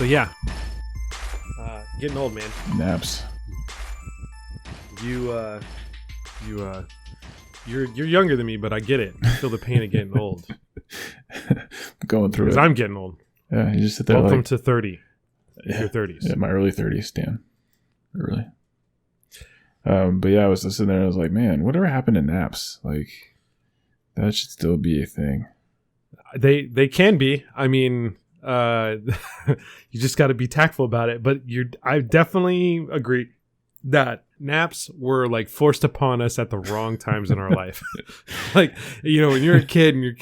But yeah, getting old, man. Naps. You're younger than me, but I get it. I feel the pain of getting old. Going through it. Because I'm getting old. Yeah, you just sit there. Welcome to 30. Yeah, your 30s. Yeah, my early 30s, Dan. Really. But yeah, I was sitting there and I was like, man, whatever happened to naps? Like, that should still be a thing. They can be. I mean, you just got to be tactful about it. But I definitely agree that naps were like forced upon us at the wrong times in our life. Like, when you're a kid and your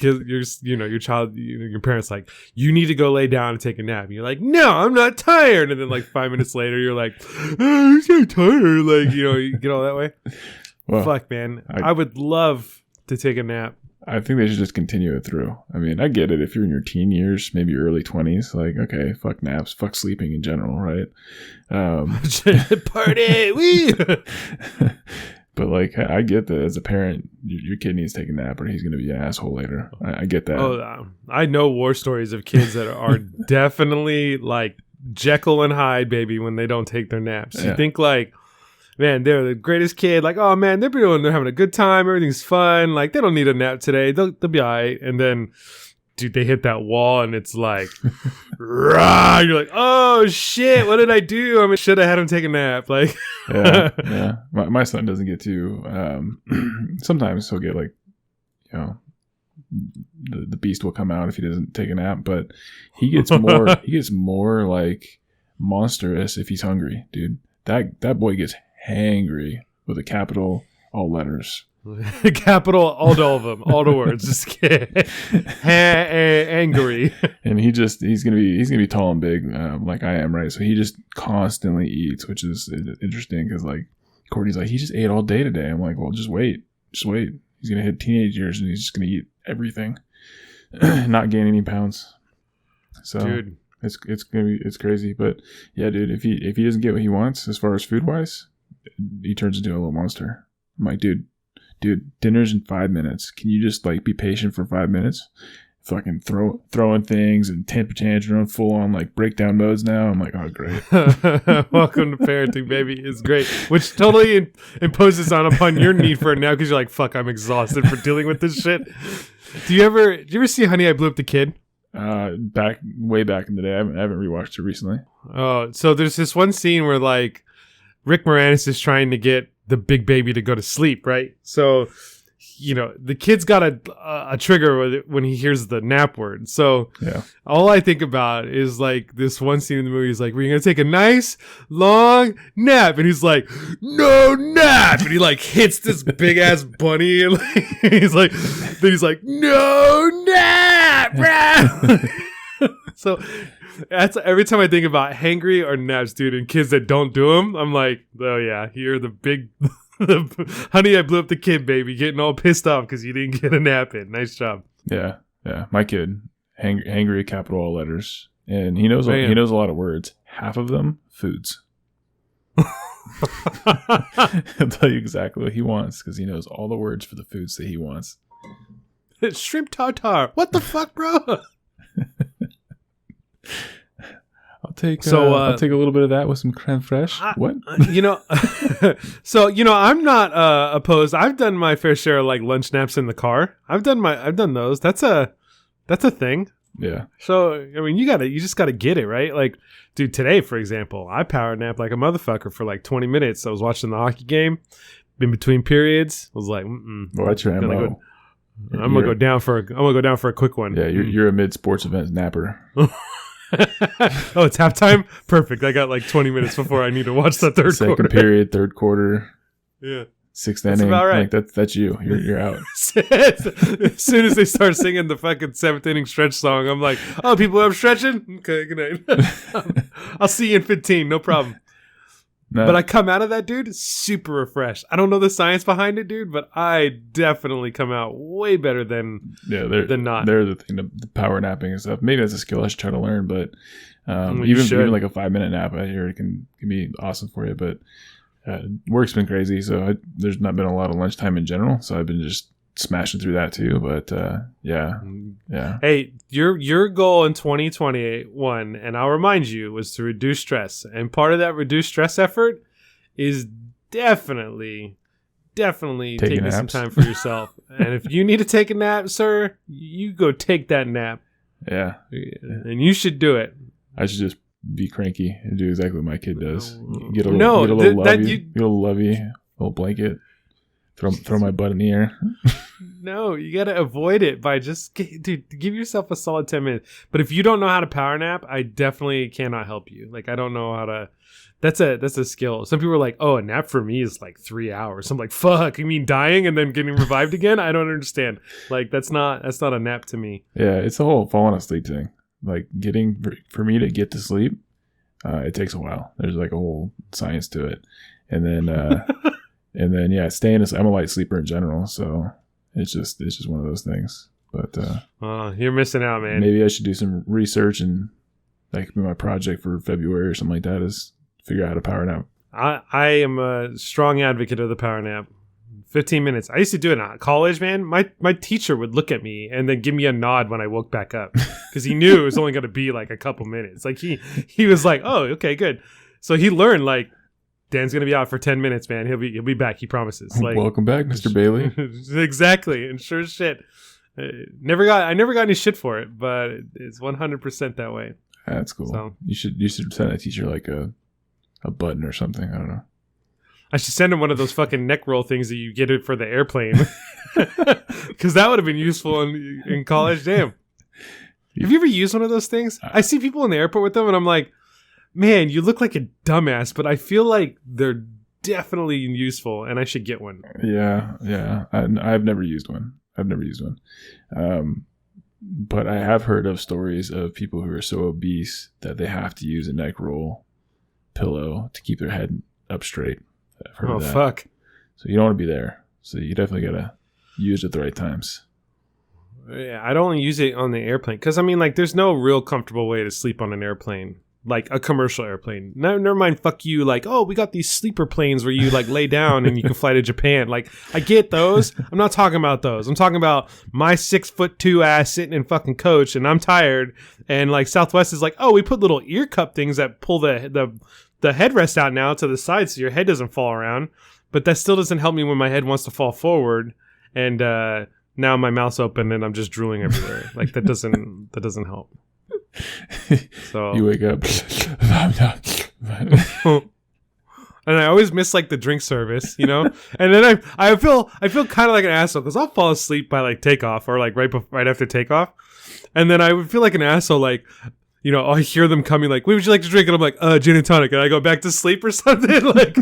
child, your parents like, you need to go lay down and take a nap. And you're like, no, I'm not tired. And then like 5 minutes later, you're like, I'm so tired. Like, you get all that way. Well, fuck, man. I would love to take a nap. I think they should just continue it through. I mean, I get it if you're in your teen years, maybe early 20s. Like, okay, fuck naps, fuck sleeping in general, right? Party! Wee! But like, I get that as a parent, your kid needs to take a nap or he's going to be an asshole later. I get that. Oh, I know war stories of kids that are definitely like Jekyll and Hyde, baby, when they don't take their naps. Yeah. You think like, man, they're the greatest kid. Like, oh man, they're having a good time. Everything's fun. Like, they don't need a nap today. They'll be all right. And then, dude, they hit that wall and it's like, rah! You're like, oh shit, what did I do? I mean, should have had him take a nap. Like, yeah. My son doesn't get to. Sometimes he'll get like, the beast will come out if he doesn't take a nap. But he gets more. He gets more like monstrous if he's hungry, dude. That boy gets hangry with a capital, all letters. Capital, all of them, all the words. Just kidding. Angry. And he's gonna be tall and big, like I am, right? So he just constantly eats, which is interesting because like Courtney's like, he just ate all day today. I'm like, well, just wait. He's gonna hit teenage years and he's just gonna eat everything, not gain any pounds. So, dude. It's crazy, but yeah, dude. If he doesn't get what he wants as far as food wise, he turns into a little monster. I'm like, dude, dinner's in 5 minutes. Can you just like be patient for 5 minutes? Fucking throwing things and temper tantrum, full on like breakdown modes now. I'm like, oh great. Welcome to parenting, baby. It's great, which totally imposes upon your need for it now because you're like, fuck, I'm exhausted for dealing with this shit. Do you ever see Honey, I Blew Up the Kid? Way back in the day. I haven't rewatched it recently. Oh, so there's this one scene where like Rick Moranis is trying to get the big baby to go to sleep, right? So, the kid's got a trigger when he hears the nap word. So yeah, all I think about is like this one scene in the movie is like, we're going to take a nice long nap. And he's like, no nap. And he like hits this big ass bunny. And like, he's like, no nap. So that's every time I think about hangry or naps, dude, and kids that don't do them, I'm like, oh yeah, you're the big... Honey, I Blew Up the Kid, baby, getting all pissed off because you didn't get a nap in. Nice job. Yeah. My kid, hangry, capital all letters, and he knows a lot of words. Half of them, foods. He'll tell you exactly what he wants because he knows all the words for the foods that he wants. Shrimp tartare. What the fuck, bro? I'll take a little bit of that with some creme fraiche. What? So I'm not opposed. I've done my fair share of like lunch naps in the car. I've done those. That's a thing. Yeah. So I mean, you just gotta get it right. Like, dude, today for example, I power napped like a motherfucker for like 20 minutes. I was watching the hockey game in between periods. I was like, what's your MO? I'm gonna go down for a quick one. Yeah, you're a mid sports event napper. Oh, it's halftime? Perfect. I got like 20 minutes before I need to watch the Second quarter. period, third quarter. Yeah. Sixth inning. About right. Like that's you. You're out. As soon as they start singing the fucking seventh inning stretch song, I'm like, oh, people are stretching? Okay, good night. I'll see you in 15. No problem. No. But I come out of that, dude, super refreshed. I don't know the science behind it, dude, but I definitely come out way better than not. They're the thing, the power napping and stuff. Maybe that's a skill I should try to learn, but even like a 5-minute nap, I hear it can be awesome for you. But work's been crazy, so there's not been a lot of lunchtime in general. So I've been just smashing through that too. But yeah. Hey, your goal in 2021, and I'll remind you, was to reduce stress. And part of that reduced stress effort is definitely taking some time for yourself. And if you need to take a nap, sir, you go take that nap. Yeah. And you should do it. I should just be cranky and do exactly what my kid does. Get a little little blanket, throw my butt in the air. No, you got to avoid it by just give yourself a solid 10 minutes. But if you don't know how to power nap, I definitely cannot help you. Like, I don't know how to. That's a skill. Some people are like, oh, a nap for me is like 3 hours. I'm like, fuck, you mean dying and then getting revived again? I don't understand. Like, that's not a nap to me. Yeah, it's the whole falling asleep thing. Like, for me to get to sleep, it takes a while. There's like a whole science to it. And then, yeah, staying asleep. I'm a light sleeper in general, so it's just one of those things. But you're missing out, man. Maybe I should do some research, and that could be my project for February or something like that, is figure out how to power nap. I am a strong advocate of the power nap. 15 minutes. I used to do it in college, man. My teacher would look at me and then give me a nod when I woke back up, because he knew it was only going to be like a couple minutes. Like he was like, oh, okay, good. So he learned, like, Dan's going to be out for 10 minutes, man. He'll be back. He promises. Like, welcome back, Mr. Bailey. Exactly. And sure as shit. I never got any shit for it, but it's 100% that way. That's cool. So, you should send that teacher like a button or something. I don't know. I should send him one of those fucking neck roll things that you get it for the airplane, because that would have been useful in college. Damn. Have you ever used one of those things? I see people in the airport with them, and I'm like, man, you look like a dumbass, but I feel like they're definitely useful, and I should get one. Yeah. I've never used one. But I have heard of stories of people who are so obese that they have to use a neck roll pillow to keep their head up straight. I've heard of that. Fuck. So you don't want to be there. So you definitely got to use it at the right times. Yeah, I'd only use it on the airplane, because, I mean, like, there's no real comfortable way to sleep on an airplane. Like a commercial airplane. No, never mind. Fuck you. Like, oh, we got these sleeper planes where you like lay down and you can fly to Japan. Like, I get those. I'm not talking about those. I'm talking about my 6'2" ass sitting in fucking coach, and I'm tired. And like Southwest is like, oh, we put little ear cup things that pull the headrest out now to the side so your head doesn't fall around. But that still doesn't help me when my head wants to fall forward. And now my mouth's open and I'm just drooling everywhere. Like, that doesn't help. So you wake up and I always miss like the drink service, you know. And then I feel kind of like an asshole, because I'll fall asleep by like takeoff, or like right after takeoff, and then I would feel like an asshole, like, you know, I hear them coming like, what would you like to drink? And I'm like, gin and tonic, and I go back to sleep or something. Like,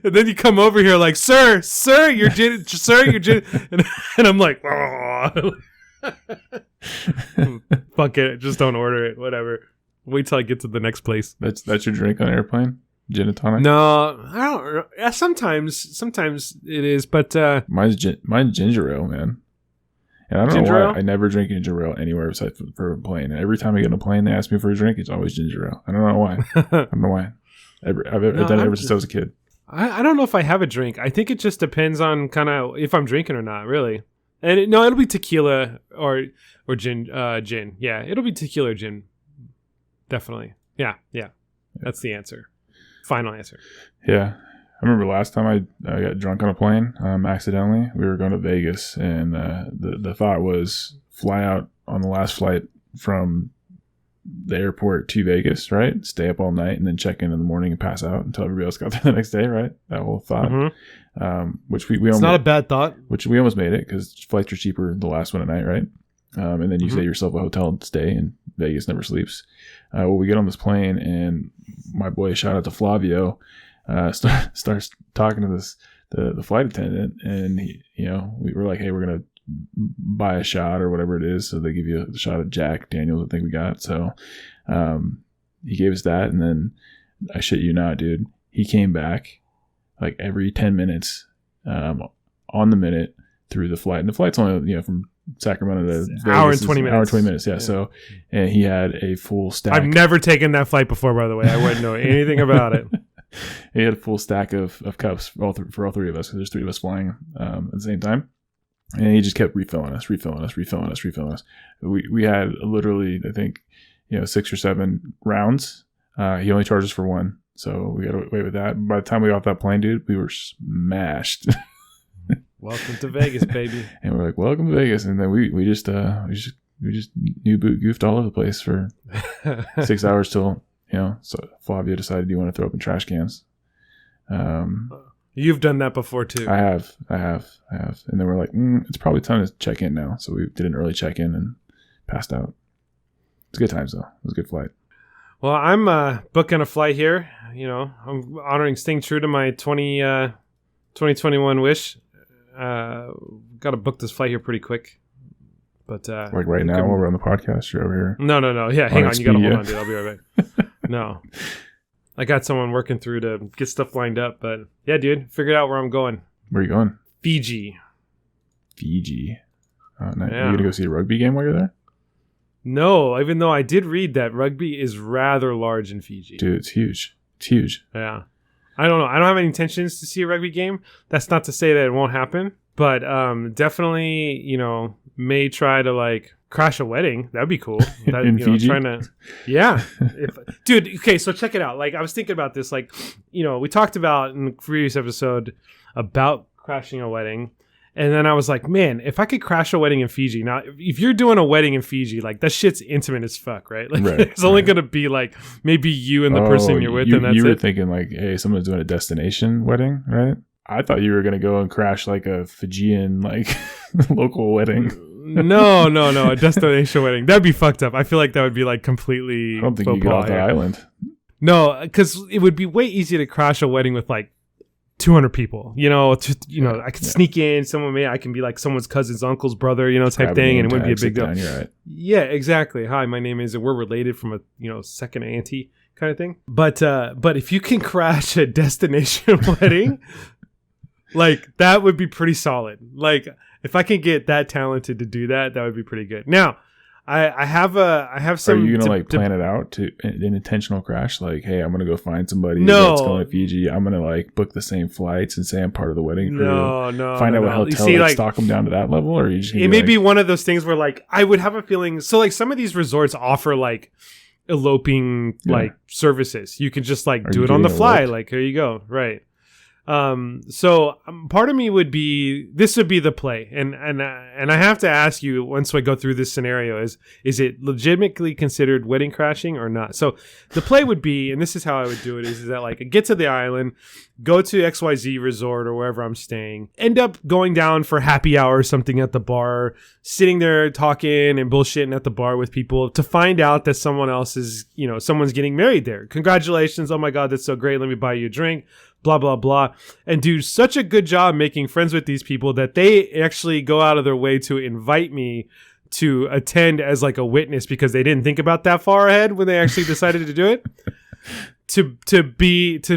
and then you come over here like, sir, your gin, and I'm like, oh. Fuck it, just don't order it. Whatever. Wait till I get to the next place. That's your drink on an airplane? Gin and tonic? No, I don't. Yeah, sometimes it is, but mine's ginger ale, man. And I don't know why I never drink ginger ale anywhere besides for a plane. And every time I get on a plane, they ask me for a drink. It's always ginger ale. I don't know why. I've done it ever since I was a kid. I don't know if I have a drink. I think it just depends on kind of if I'm drinking or not, really. And it'll be tequila or gin. Gin. Yeah, it'll be tequila or gin. Definitely. Yeah. That's the answer. Final answer. Yeah. I remember last time I got drunk on a plane accidentally. We were going to Vegas, and the thought was fly out on the last flight from the airport to Vegas, right? Stay up all night and then check in the morning and pass out until everybody else got there the next day, right? That whole thought. Mm-hmm. Which we it's not a bad thought. Which we almost made it, because flights are cheaper the last one at night, right? And then you save yourself a hotel stay, and Vegas never sleeps. Well, we get on this plane, and my boy, shout out to Flavio, starts talking to the flight attendant, and we were like, hey, we're gonna buy a shot or whatever it is, so they give you a shot of Jack Daniels, I think we got. So he gave us that, and then I shit you not, dude, he came back like every 10 minutes on the minute through the flight, and the flight's only from Sacramento to Vegas, hour and 20 minutes. Hour and 20 minutes, yeah. So, and he had a full stack. I've never taken that flight before, by the way. I wouldn't know anything about it. He had a full stack of cups for all three of us, because there's three of us flying at the same time. And he just kept refilling us. We had literally, I think, 6 or 7 rounds. He only charged us for 1. So we got to wait with that. By the time we got off that plane, dude, we were smashed. Welcome to Vegas, baby. And we're like, welcome to Vegas. And then we just new boot goofed all over the place for 6 hours till, so Flavia decided, do you want to throw up in trash cans? You've done that before too. I have. And then we're like, it's probably time to check in now. So we did an early check-in and passed out. It's good times though. It was a good flight. Well, I'm booking a flight here. I'm staying true to my 2021 wish. Got to book this flight here pretty quick. But like right now, while we're on the podcast, you're over here. No. Yeah, hang on. You got to hold on, dude. I'll be right back. No. I got someone working through to get stuff lined up. But yeah, dude, figured out where I'm going. Where are you going? Fiji. Oh, nice. Yeah. Are you going to go see a rugby game while you're there? No, even though I did read that rugby is rather large in Fiji. Dude, it's huge. Yeah. I don't know. I don't have any intentions to see a rugby game. That's not to say that it won't happen. But definitely, may try to like crash a wedding. That'd be cool. In Fiji? Yeah. Dude, okay, so check it out. Like I was thinking about this. Like, we talked about in the previous episode about crashing a wedding. And then I was like, man, if I could crash a wedding in Fiji. Now, if you're doing a wedding in Fiji, like that shit's intimate as fuck, right? Like it's only going to be like maybe you and the person you're with, and that's it. You were thinking like, hey, someone's doing a destination wedding, right? I thought you were going to go and crash like a Fijian like local wedding. No, a destination wedding. That'd be fucked up. I feel like that would be like completely. I don't think you get off the island. No, because it would be way easier to crash a wedding with like 200 people. I could sneak in. I can be like someone's cousin's uncle's brother, type thing, and it wouldn't be a big deal. Right. Yeah, exactly. Hi, my name is, and we're related from a second auntie kind of thing. But if you can crash a destination wedding, like that would be pretty solid. Like if I can get that talented to do that, that would be pretty good. Now, I have some. Are you gonna plan it out to an intentional crash? Like, hey, I'm gonna go find somebody that's going to Fiji. I'm gonna like book the same flights and say I'm part of the wedding crew. Find out what hotel, stock them down to that level, or are you just it may be one of those things where like I would have a feeling. So like some of these resorts offer like eloping like services. You can just like do it on the fly. Like here you go, right? So part of me would be, this would be the play. And I have to ask you, once I go through this scenario, is it legitimately considered wedding crashing or not? So the play would be, and this is how I would do it, is that like I get to the island, go to XYZ resort or wherever I'm staying, end up going down for happy hour or something at the bar, sitting there talking and bullshitting at the bar with people to find out that someone else is, someone's getting married there. Congratulations. Oh my God, that's so great. Let me buy you a drink. Blah, blah, blah. And do such a good job making friends with these people that they actually go out of their way to invite me to attend as like a witness because they didn't think about that far ahead when they actually decided to do it. To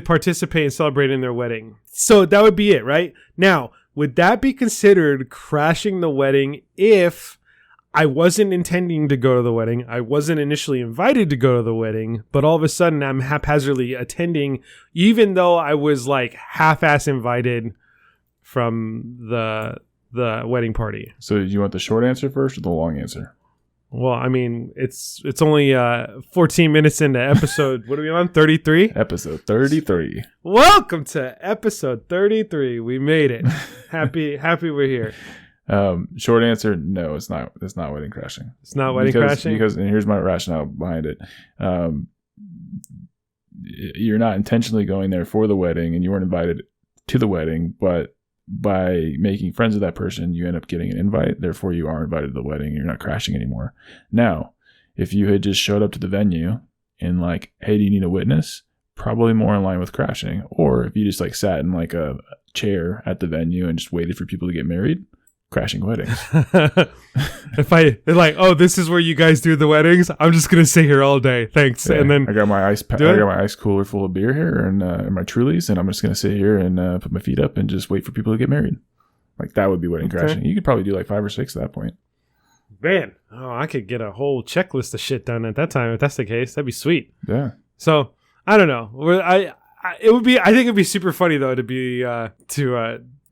participate and celebrate in their wedding. So that would be it, right? Now, would that be considered crashing the wedding if I wasn't intending to go to the wedding? I wasn't initially invited to go to the wedding, but all of a sudden I'm haphazardly attending, even though I was like half-ass invited from the wedding party. So do you want the short answer first or the long answer? Well, I mean, it's only 14 minutes into episode. What are we on? 33? Episode 33. Welcome to episode 33. We made it. Happy we're here. Short answer, no, it's not. It's not wedding crashing. It's not wedding crashing? Because, and here's my rationale behind it. You're not intentionally going there for the wedding and you weren't invited to the wedding, but by making friends with that person, you end up getting an invite. Therefore, you are invited to the wedding and you're not crashing anymore. Now, if you had just showed up to the venue and like, hey, do you need a witness? Probably more in line with crashing. Or if you just like sat in like a chair at the venue and just waited for people to get married, crashing weddings. If I like, oh, this is where you guys do the weddings, I'm just gonna sit here all day. Thanks. Yeah, and then I got my ice cooler full of beer here and my Trulies, and I'm just gonna sit here and put my feet up and just wait for people to get married. Like that would be wedding crashing. You could probably do like 5 or 6 at that point. Man, I could get a whole checklist of shit done at that time if that's the case. That'd be sweet. Yeah. So I don't know. I think it'd be super funny though to be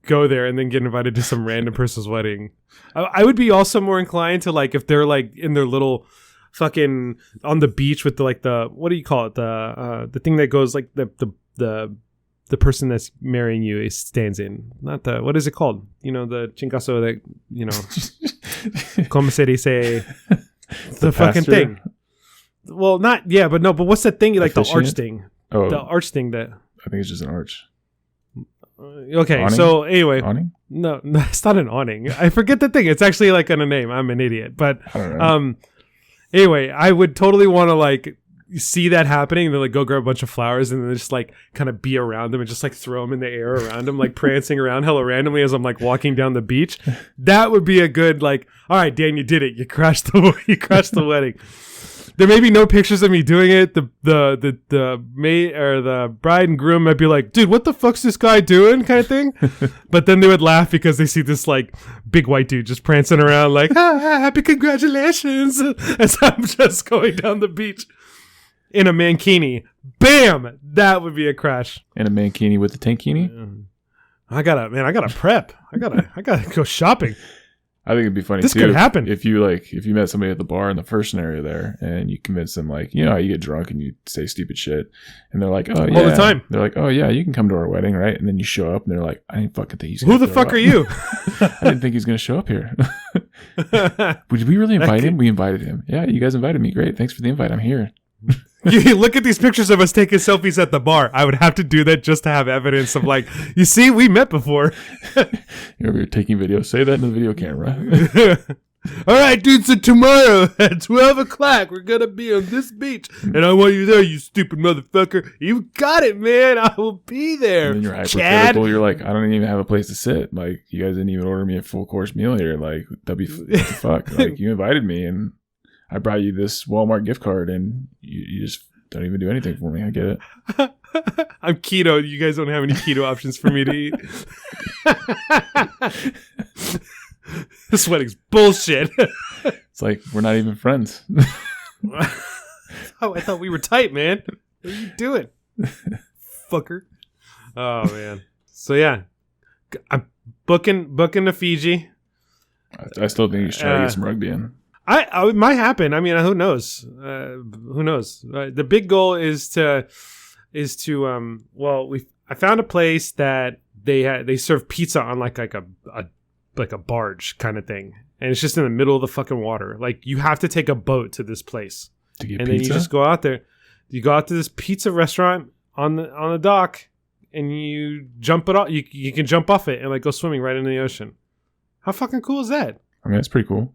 go there and then get invited to some random person's wedding. I would be also more inclined to like if they're like in their little fucking on the beach with the what do you call it, the thing that goes like the person that's marrying you stands in, not the, what is it called, the chingazo that como se dice, the fucking thing. Well, not but what's that thing, like the arch thing? The arch thing that I think it's just an arch. Okay, awning? so anyway, awning? No, it's not an awning. I forget the thing. It's actually like on a name. I'm an idiot, but I don't know. Anyway, I would totally want to like see that happening and then like go grab a bunch of flowers and then just like kind of be around them and just like throw them in the air around them, like prancing around hella randomly as I'm like walking down the beach. That would be a good like, all right, Dan, you did it. You crashed the wedding. There may be no pictures of me doing it. The mate or the bride and groom might be like, dude, what the fuck's this guy doing, kind of thing. But then they would laugh because they see this like big white dude just prancing around like, happy congratulations, as I'm just going down the beach in a mankini. Bam! That would be a crash. In a mankini with a tankini? I gotta prep. I gotta go shopping. I think it'd be funny this too. Could happen if you met somebody at the bar in the first scenario there, and you convince them, like, how you get drunk and you say stupid shit, and they're like, "Oh yeah," all the time. They're like, "Oh yeah, you can come to our wedding, right?" And then you show up, and they're like, "I didn't fucking think he's who the fuck are you? I didn't think he's gonna show up here." Did we really invite him? We invited him. Yeah, you guys invited me. Great, thanks for the invite. I'm here. You look at these pictures of us taking selfies at the bar. I would have to do that just to have evidence of like, you see, we met before. You're over here taking video. Say that in the video camera. All right, dude. So tomorrow at 12 o'clock, we're going to be on this beach. And I want you there, you stupid motherfucker. You got it, man. I will be there. And then you're Chad. hypercritical. You're like, I don't even have a place to sit. Like, you guys didn't even order me a full course meal here. Like, that'd be what the fuck. Like, you invited me and I brought you this Walmart gift card and you just don't even do anything for me. I get it. I'm keto. You guys don't have any keto options for me to eat. This wedding's bullshit. It's like, we're not even friends. Oh, I thought we were tight, man. What are you doing? Fucker. Oh, man. So, yeah. I'm booking to Fiji. I still think you should try to get some rugby in. It might happen. I mean, who knows? Who knows? The big goal is to I found a place that they serve pizza on like a barge kind of thing, and it's just in the middle of the fucking water. Like, you have to take a boat to this place to get and pizza? Then you just go out there. You go out to this pizza restaurant on the dock, and you jump it off. You can jump off it and like go swimming right into the ocean. How fucking cool is that? I mean, that's pretty cool.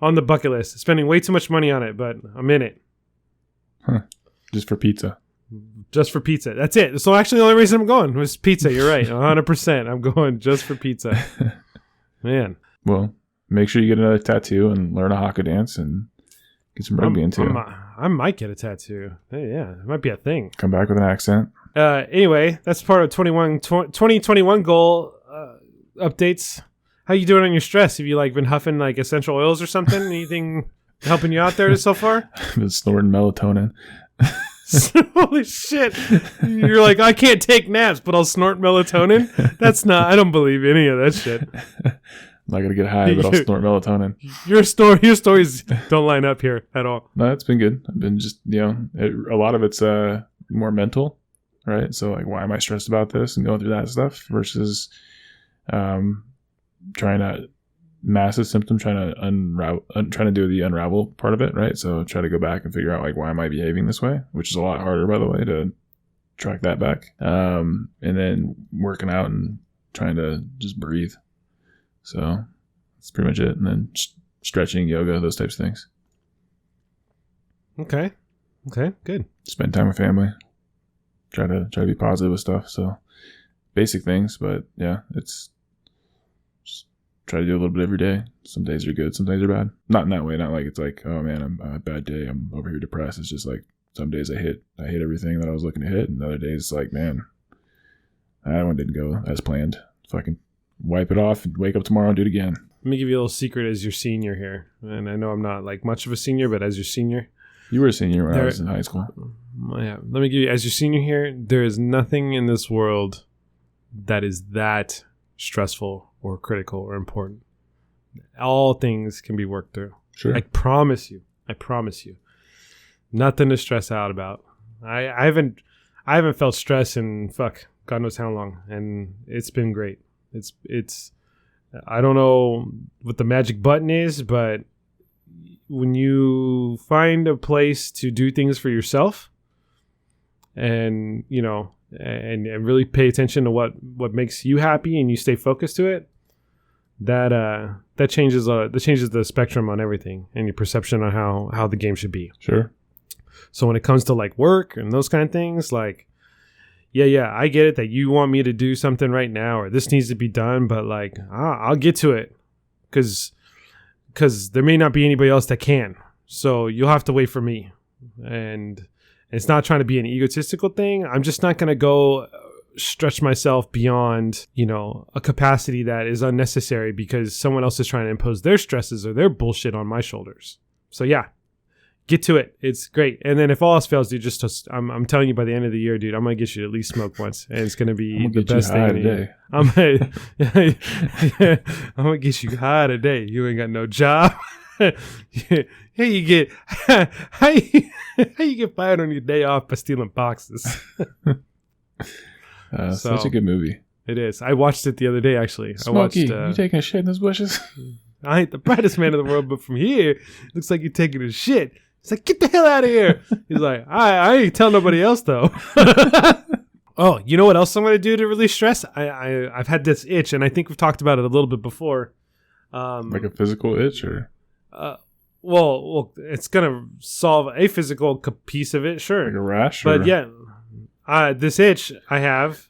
On the bucket list. Spending way too much money on it, but I'm in it. Huh. Just for pizza. Just for pizza. That's it. So actually the only reason I'm going was pizza. You're right. 100%. I'm going just for pizza. Man. Well, make sure you get another tattoo and learn a haka dance and get some rugby in too. I might get a tattoo. Hey, yeah, it might be a thing. Come back with an accent. Anyway, that's part of 2021 goal updates. How you doing on your stress? Have you like been huffing like essential oils or something? Anything helping you out there so far? I've been snorting melatonin. Holy shit. You're like, I can't take naps, but I'll snort melatonin? I don't believe any of that shit. I'm not going to get high, but I'll snort melatonin. Your stories don't line up here at all. No, it's been good. I've been just, a lot of it's more mental, right? So like, why am I stressed about this and going through that stuff versus trying to massive symptom, trying to do the unravel part of it, right? So try to go back and figure out like, why am I behaving this way, which is a lot harder, by the way, to track that back. And then working out and trying to just breathe. So that's pretty much it. And then stretching, yoga, those types of things. Okay, good. Spend time with family. Try to be positive with stuff. So basic things, but yeah, it's just try to do a little bit every day. Some days are good, some days are bad. Not in that way. Not like it's like, oh man, I'm a bad day, I'm over here depressed. It's just like some days I hit everything that I was looking to hit, and the other days it's like, man, that one didn't go as planned. Fucking wipe it off and wake up tomorrow and do it again. Let me give you a little secret as your senior here, and I know I'm not like much of a senior, but as your senior, you were a senior when I was in high school. Yeah, let me give you, as your senior here, there is nothing in this world that is that stressful or critical or important. All things can be worked through. Sure. I promise you. Nothing to stress out about. I haven't felt stress in God knows how long, and it's been great. It's I don't know what the magic button is, but when you find a place to do things for yourself and, and really pay attention to what makes you happy and you stay focused to it, that changes the spectrum on everything and your perception on how the game should be. Sure. So when it comes to like work and those kind of things, like, yeah, I get it that you want me to do something right now or this needs to be done, but like, I'll get to it because there may not be anybody else that can. So you'll have to wait for me. And it's not trying to be an egotistical thing. I'm just not going to go stretch myself beyond, a capacity that is unnecessary because someone else is trying to impose their stresses or their bullshit on my shoulders. So yeah, get to it. It's great. And then if all else fails, dude, I'm telling you by the end of the year, dude, I'm going to get you to at least smoke once. And it's going to be the best thing today. I'm going to get you high today. You ain't got no job. How you get fired on your day off by stealing boxes? Such a good movie. It is. I watched it the other day, actually. Smokey, you taking a shit in those bushes? I ain't the brightest man in the world, but from here, it looks like you're taking a shit. He's like, get the hell out of here. He's like, I ain't tell nobody else, though. Oh, you know what else I'm going to do to release stress? I've had this itch, and I think we've talked about it a little bit before. Like a physical itch, or? Well, it's going to solve a physical piece of it, sure. Like a rash? But yeah, this itch I have,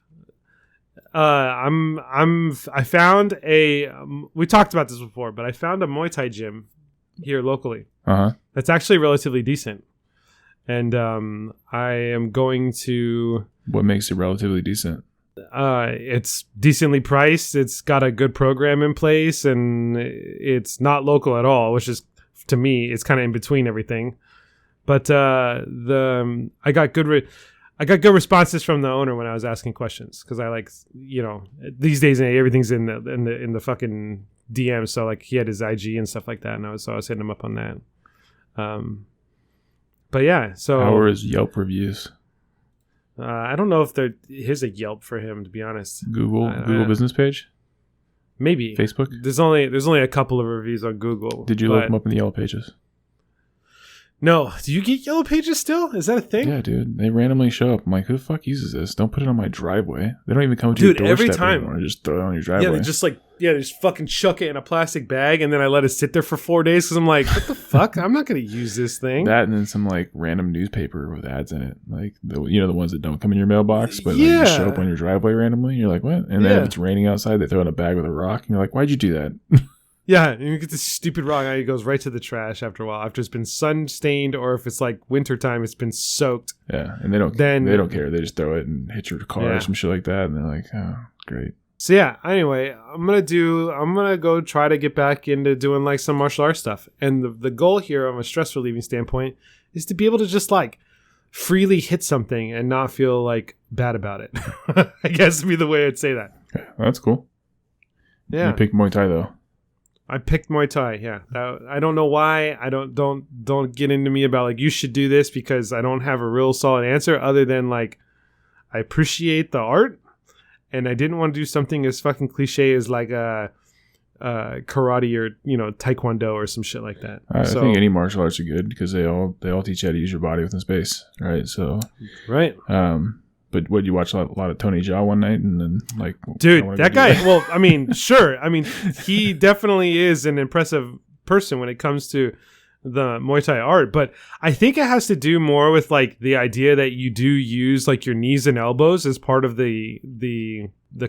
I found we talked about this before, but I found a Muay Thai gym here locally. That's actually relatively decent. And I am going to... What makes it relatively decent? It's decently priced. It's got a good program in place, and it's not local at all, which is, to me, it's kind of in between everything. But I got good responses from the owner when I was asking questions, because I these days everything's in the fucking DM. So like he had his IG and stuff like that, and I was hitting him up on that. But yeah, so how are his Yelp reviews? I don't know if here's a Yelp for him, to be honest. Google business page? Maybe. Facebook? There's only a couple of reviews on Google. Did you look them up in the Yellow Pages? No. Do you get Yellow Pages still? Is that a thing? Yeah, dude. They randomly show up. I'm like, who the fuck uses this? Don't put it on my driveway. They don't even come to your doorstep every time. anymore. Just throw it on your driveway. Yeah, they just fucking chuck it in a plastic bag, and then I let it sit there for 4 days because I'm like, what the fuck? I'm not going to use this thing. That and then some like random newspaper with ads in it. Like, the ones that don't come in your mailbox, but like, just show up on your driveway randomly. You're like, what? And then if it's raining outside, they throw in a bag with a rock. And you're like, why'd you do that? Yeah, and you get this stupid rock, and it goes right to the trash after a while. After it's been sun stained, or if it's like wintertime, it's been soaked. Yeah, and they don't care. They just throw it and hit your car or some shit like that, and they're like, oh, great. So yeah, anyway, I'm gonna go try to get back into doing like some martial arts stuff. And the goal here from a stress relieving standpoint is to be able to just like freely hit something and not feel like bad about it. I guess would be the way I'd say that. Yeah, that's cool. Yeah. You picked Muay Thai though. I picked Muay Thai, yeah. I don't know why. I don't get into me about like you should do this, because I don't have a real solid answer other than like I appreciate the art, and I didn't want to do something as fucking cliche as like a karate or taekwondo or some shit like that. I think any martial arts are good because they all teach you how to use your body within space, right? So right. But what, you watch a lot of Tony Jaa one night and then like, dude, that guy. Well, I mean, sure. I mean, he definitely is an impressive person when it comes to the Muay Thai art, but I think it has to do more with like the idea that you do use like your knees and elbows as part of the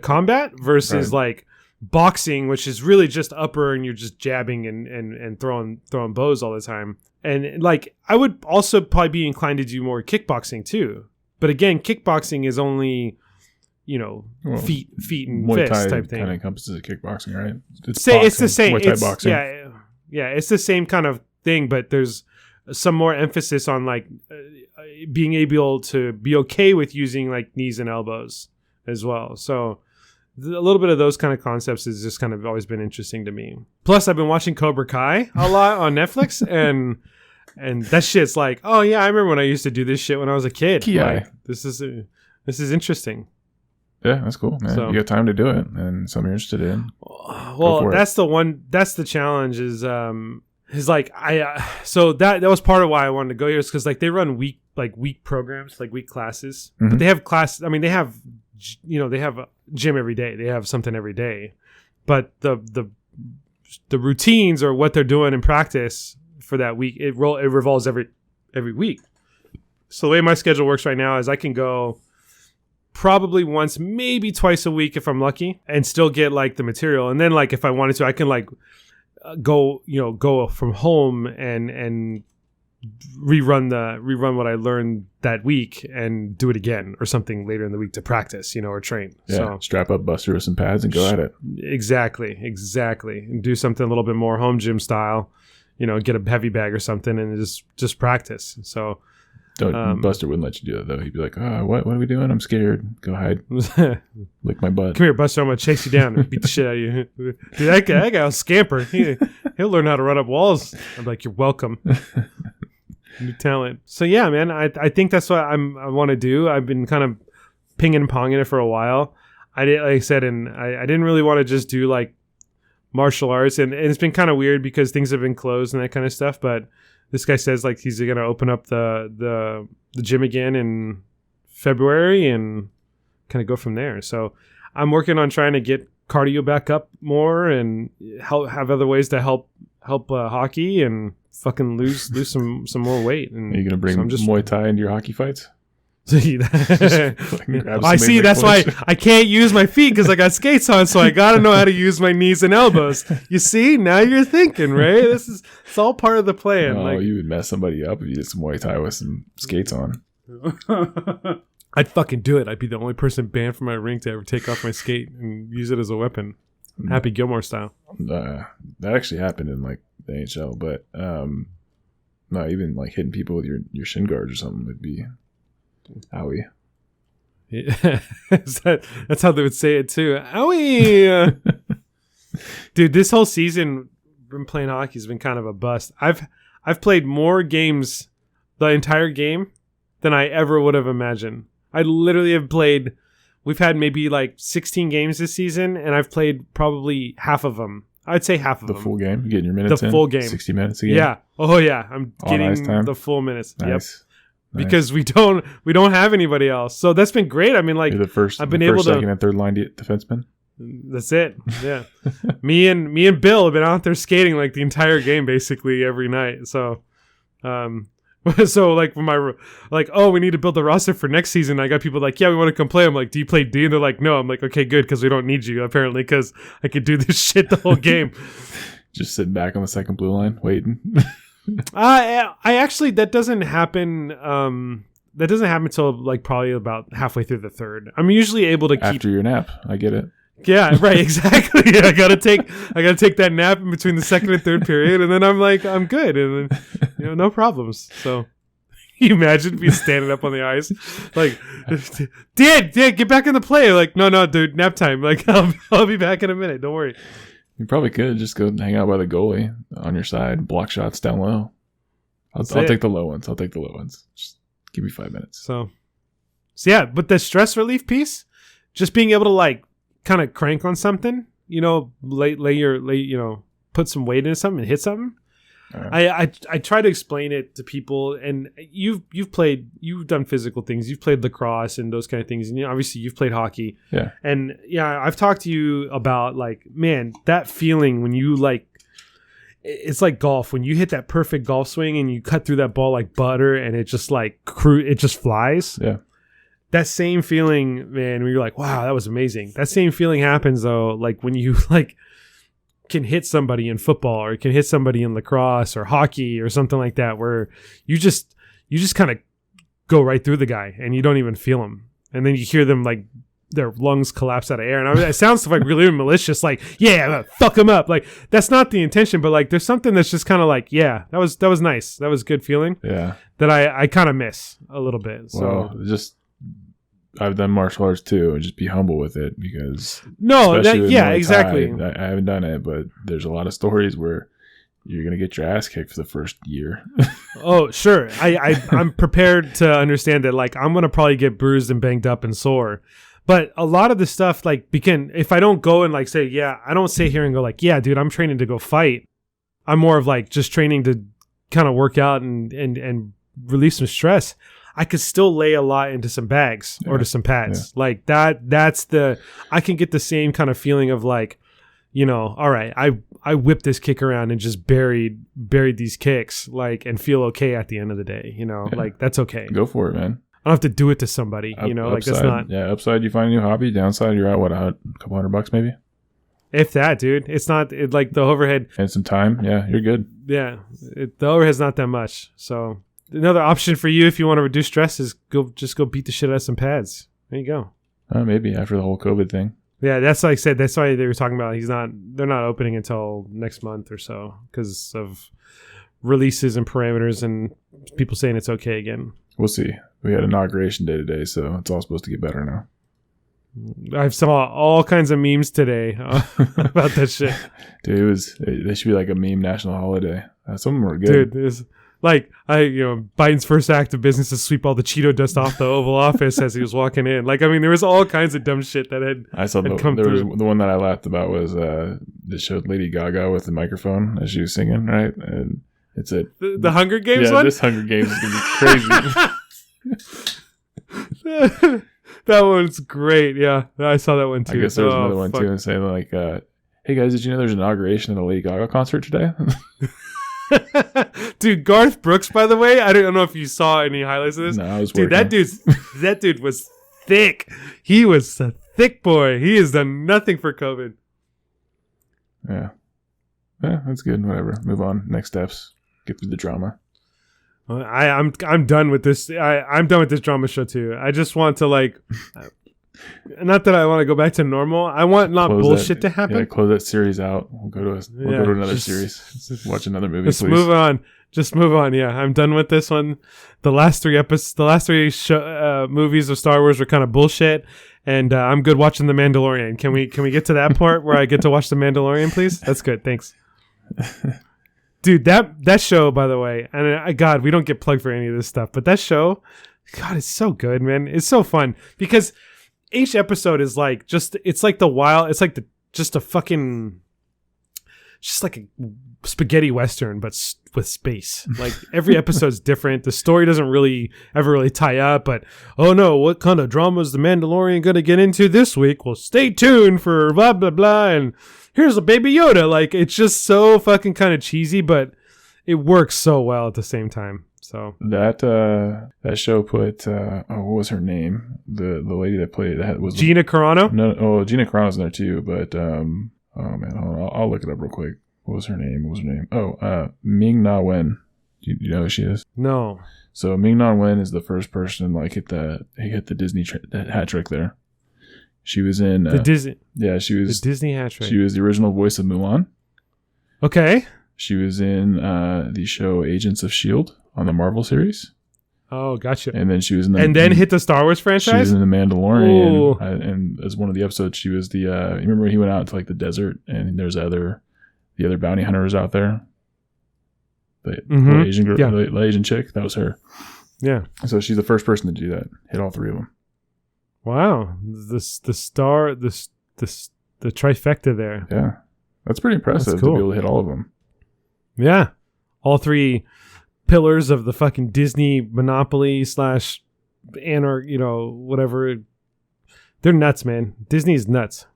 combat versus like boxing, which is really just upper and you're just jabbing and throwing bows all the time. And like I would also probably be inclined to do more kickboxing too. But again, kickboxing is only, feet and Muay fist Thai type thing. Kind of encompases kickboxing, right? It's the same. Muay Thai boxing. Yeah, it's the same kind of thing, but there's some more emphasis on like being able to be okay with using like knees and elbows as well. So a little bit of those kind of concepts has just kind of always been interesting to me. Plus, I've been watching Cobra Kai a lot on Netflix, and that shit's like, oh yeah, I remember when I used to do this shit when I was a kid. Like, this is interesting. Yeah, that's cool, man. So, you got time to do it, and something you're interested in. Well, that's the challenge is like so that was part of why I wanted to go here, is because like they run week programs, like week classes, but they have class. I mean, they have a gym every day. They have something every day, but the routines or what they're doing in practice for that week, it revolves every week. So the way my schedule works right now is I can go probably once, maybe twice a week if I'm lucky, and still get like the material. And then like if I wanted to, I can like go from home and rerun what I learned that week and do it again or something later in the week to practice, or train. Yeah, so strap up Buster with some pads and go at it. Exactly. And do something a little bit more home gym style, get a heavy bag or something and just practice. So Buster wouldn't let you do that though. He'd be like, what are we doing? I'm scared. Go hide. Lick my butt. Come here, Buster. I'm going to chase you down and beat the shit out of you. Dude, that guy will scamper. He'll learn how to run up walls. I'm like, you're welcome. New talent. So yeah, man, I think that's what I want to do. I've been kind of pinging and ponging it for a while. I didn't really want to just do like martial arts, and it's been kind of weird because things have been closed and that kind of stuff. But this guy says like he's gonna open up the gym again in February and kind of go from there. So I'm working on trying to get cardio back up more and have other ways to help hockey and fucking lose some more weight. And are you gonna bring Muay Thai into your hockey fights? I see. That's why I can't use my feet because I got skates on. So I gotta know how to use my knees and elbows. You see, now you're thinking, right? It's all part of the plan. Oh, you would mess somebody up if you did some Muay Thai with some skates on. I'd fucking do it. I'd be the only person banned from my ring to ever take off my skate and use it as a weapon. Happy Gilmore style. That actually happened in like the NHL, but no, even like hitting people with your shin guards or something would be owie. Yeah. That's how they would say it too. Owie. Dude, this whole season been playing hockey has been kind of a bust. I've played more games the entire game than I ever would have imagined. I literally have played. We've had maybe like 16 games this season, and I've played probably half of them. I'd say half of them. The full game? You're getting your minutes in? The full game. 60 minutes a game? Yeah. Oh, yeah. I'm getting the full minutes. Nice. Yep. Nice. Because we don't have anybody else. So that's been great. I mean, like, I've been able to... second, and third line defenseman? That's it. Yeah. me and Bill have been out there skating like the entire game, basically, every night. So... So like when we need to build the roster for next season. I got people like, yeah, we want to come play. I'm like, do you play D? And they're like, no. I'm like, okay, good, because we don't need you apparently, because I could do this shit the whole game. Just sitting back on the second blue line waiting. I actually that doesn't happen. That doesn't happen until like probably about halfway through the third. I'm usually able to keep after your nap. I get it. Yeah, right, exactly. I gotta take that nap in between the second and third period, and then I'm good, and then no problems. So, you imagine me standing up on the ice, like, Dad, get back in the play. Like, no, dude, nap time. Like, I'll be back in a minute. Don't worry. You probably could just go hang out by the goalie on your side, block shots down low. I'll take the low ones. Just give me 5 minutes. So yeah, but the stress relief piece, just being able to like kind of crank on something, put some weight into something and hit something. I try to explain it to people, and you've done physical things, you've played lacrosse and those kind of things, and obviously you've played hockey. Yeah. And yeah, I've talked to you about like, man, that feeling when you like, it's like golf, when you hit that perfect golf swing and you cut through that ball like butter and it just like it just flies. Yeah. That same feeling, man, where you're like, wow, that was amazing. That same feeling happens though, like when you like can hit somebody in football or can hit somebody in lacrosse or hockey or something like that, where you just kind of go right through the guy and you don't even feel him. And then you hear them like their lungs collapse out of air. And I mean, it sounds like really malicious, like, yeah, fuck him up. Like, that's not the intention, but like there's something that's just kind of like, yeah, that was nice. That was a good feeling. Yeah. That I kind of miss a little bit. So just I've done martial arts too, and just be humble with it because exactly. I haven't done it, but there's a lot of stories where you're gonna get your ass kicked for the first year. Oh, sure. I'm prepared to understand that. Like, I'm gonna probably get bruised and banged up and sore. But a lot of the stuff, like, if I don't go and like say, yeah, I don't sit here and go like, yeah, dude, I'm training to go fight. I'm more of like just training to kind of work out and relieve some stress. I could still lay a lot into some bags or to some pads. Yeah. Like I can get the same kind of feeling of like, all right, I whipped this kick around and just buried these kicks, like, and feel okay at the end of the day, like that's okay. Go for it, man. I don't have to do it to somebody, like upside, that's not. Yeah, upside you find a new hobby, downside you're out, a couple $100 maybe? If that, dude. It's not like the overhead. And some time, yeah, you're good. Yeah, the overhead's not that much. So another option for you if you want to reduce stress is go beat the shit out of some pads. There you go. Maybe after the whole COVID thing. Yeah, that's like I said. That's why they were talking about. They're not opening until next month or so because of releases and parameters and people saying it's okay again. We'll see. We had inauguration day today, so it's all supposed to get better now. I saw all kinds of memes today about that shit. Dude, they should be like a meme national holiday. Some of them were good. Dude, it's like Biden's first act of business is sweep all the Cheeto dust off the Oval Office as he was walking in. Like, I mean, there was all kinds of dumb shit that had come through. The one that I laughed about was that showed Lady Gaga with the microphone as she was singing, right? And it's the Hunger Games one? Yeah, this Hunger Games is going to be crazy. That one's great. Yeah, I saw that one too. I guess there's another one too, and saying like, "Hey guys, did you know there's an inauguration of the Lady Gaga concert today?" Dude, Garth Brooks, by the way, I don't know if you saw any highlights of this. No, I was working. That dude was thick. He was a thick boy. He has done nothing for COVID. Yeah, that's good. Whatever. Move on. Next steps. Get through the drama. I'm done with this. I'm done with this drama show too. I just want to not that I want to go back to normal. I want bullshit to happen. Yeah, close that series out. We'll go to another series. Watch another movie. Just please. move on. Just move on. Yeah, I'm done with this one. The last three movies of Star Wars were kind of bullshit, and I'm good watching The Mandalorian. Can we get to that part where I get to watch The Mandalorian, please? That's good. Thanks. Dude, that show, by the way, and God, we don't get plugged for any of this stuff, but that show, God, it's so good, man. It's so fun because each episode is like just a spaghetti western, but with space. Like every episode's different. The story doesn't ever really tie up, but oh no, what kind of drama is the Mandalorian going to get into this week? Well, stay tuned for blah, blah, blah, and here's a baby Yoda. Like, it's just so fucking kind of cheesy, but it works so well at the same time. So that show put what was her name? The lady that played that was Gina Carano. No, Gina Carano's in there too. But oh man, hold on, I'll look it up real quick. What was her name? Oh, Ming-Na Wen. Do you know who she is? No. So Ming-Na Wen is the first person hit the Disney hat trick there. She was in the Disney. Yeah, she was the Disney hat trick. She was the original voice of Mulan. Okay. She was in the show Agents of S.H.I.E.L.D. on the Marvel series. Oh, gotcha. And then she was in then hit the Star Wars franchise? She was in The Mandalorian. And as one of the episodes, she was you remember when he went out to like the desert and there's the other bounty hunters out there? The Asian girl, the Asian chick, that was her. Yeah. So she's the first person to do that. Hit all three of them. Wow. The trifecta there. Yeah. That's pretty impressive to be able to hit all of them. Yeah. All three pillars of the fucking Disney monopoly / whatever. They're nuts, man. Disney's nuts.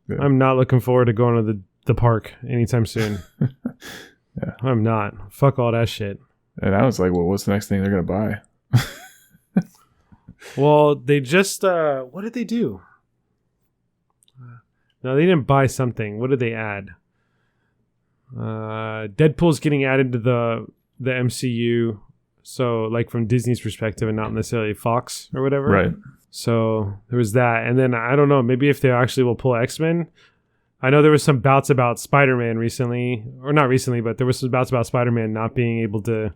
Good. I'm not looking forward to going to the park anytime soon. Yeah. I'm not. Fuck all that shit. And I was like, well, what's the next thing they're going to buy? Well, they just, what did they do? No, they didn't buy something. What did they add? Deadpool's getting added to the MCU. So, like, from Disney's perspective and not necessarily Fox or whatever. Right. So, there was that. And then, I don't know, maybe if they actually will pull X-Men. I know there was some bouts about Spider-Man recently. Or not recently, but there was some bouts about Spider-Man not being able to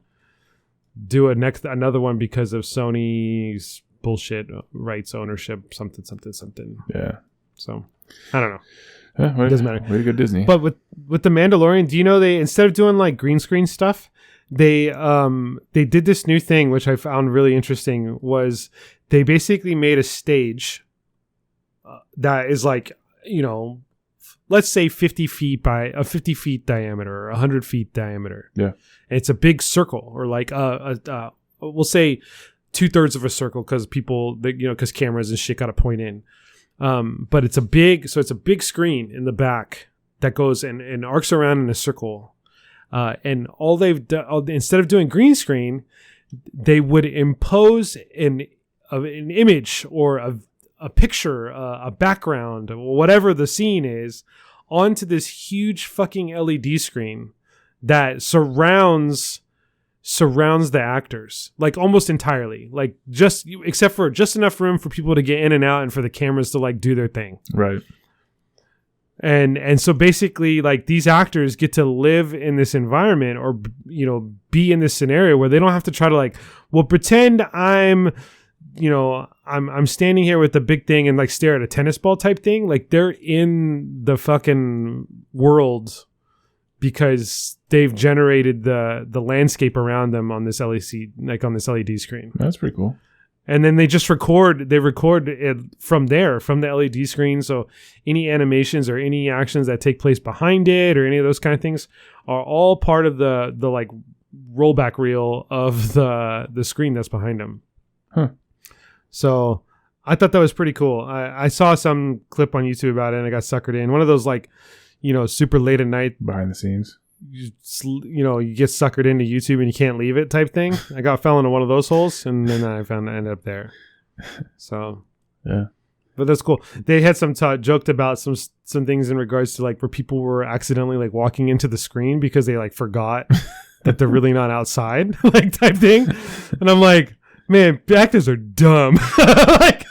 do another one because of Sony's bullshit rights ownership, something. Yeah. So I don't know. It doesn't matter. Way to go, Disney. But with the Mandalorian, do you know they, instead of doing like green screen stuff, they did this new thing which I found really interesting. Was they basically made a stage that is like, let's say 50 feet by 50 feet diameter or 100 feet diameter. Yeah. And it's a big circle, or like we'll say 2/3 of a circle, because people, because cameras and shit got to point in. But it's a big screen in the back that goes and arcs around in a circle. And all they've done, instead of doing green screen, they would impose an image or a picture, a background, whatever the scene is, onto this huge fucking LED screen that surrounds the actors, like almost entirely, like except for just enough room for people to get in and out and for the cameras to like do their thing. Right. And so basically, like, these actors get to live in this environment, or be in this scenario where they don't have to try to like, well, pretend I'm standing here with the big thing and like stare at a tennis ball type thing. Like, they're in the fucking world because they've generated the landscape around them on this LED screen. That's pretty cool. And then they just record it from there, from the LED screen. So any animations or any actions that take place behind it or any of those kind of things are all part of the like rollback reel of the screen that's behind them. Huh. So I thought that was pretty cool. I saw some clip on YouTube about it and I got suckered in. One of those like, super late at night behind the scenes. You get suckered into YouTube and you can't leave it type thing. I fell into one of those holes, and then I ended up there. So yeah, but that's cool. They had some joked about some things in regards to like where people were accidentally like walking into the screen because they like forgot that they're really not outside, like type thing. And I'm like, man, actors are dumb. Like,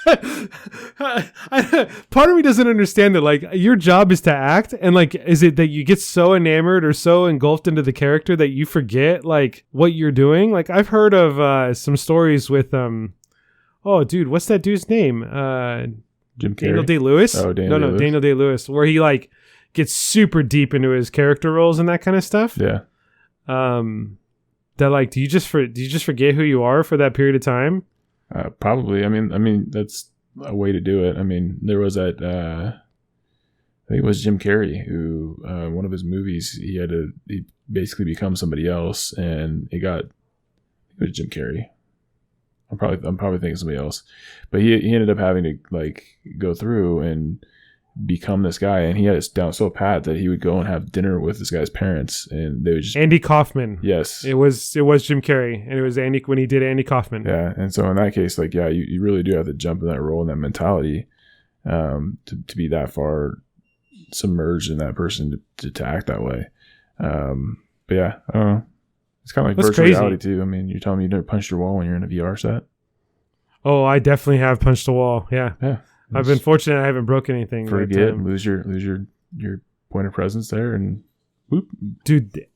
part of me doesn't understand that. Like, your job is to act, and like, is it that you get so enamored or so engulfed into the character that you forget like what you're doing? Like, I've heard of some stories with oh, dude, what's that dude's name? Jim Carrey. Daniel Day-Lewis. Oh, Daniel Day-Lewis. Daniel Day-Lewis, where he like gets super deep into his character roles and that kind of stuff. Yeah. That like, do you just forget who you are for that period of time? Probably. I mean that's a way to do it. I mean, there was that I think it was Jim Carrey who one of his movies he basically become somebody else, and it was Jim Carrey. I'm probably thinking somebody else, but he ended up having to like go through and become this guy, and he had it down so pat that he would go and have dinner with this guy's parents, and they would just Andy Kaufman. Yes, it was Jim Carrey, and it was Andy when he did Andy Kaufman. Yeah, and so in that case, like, yeah, you really do have to jump in that role and that mentality to be that far submerged in that person to act that way. But yeah, I don't know. It's kind of like That's virtual crazy. reality too. I mean, you're telling me you never punched your wall when you're in a VR set? Oh, I definitely have punched a wall. Yeah. I've been fortunate I haven't broken anything. Forget, lose your point of presence there, and whoop. Dude,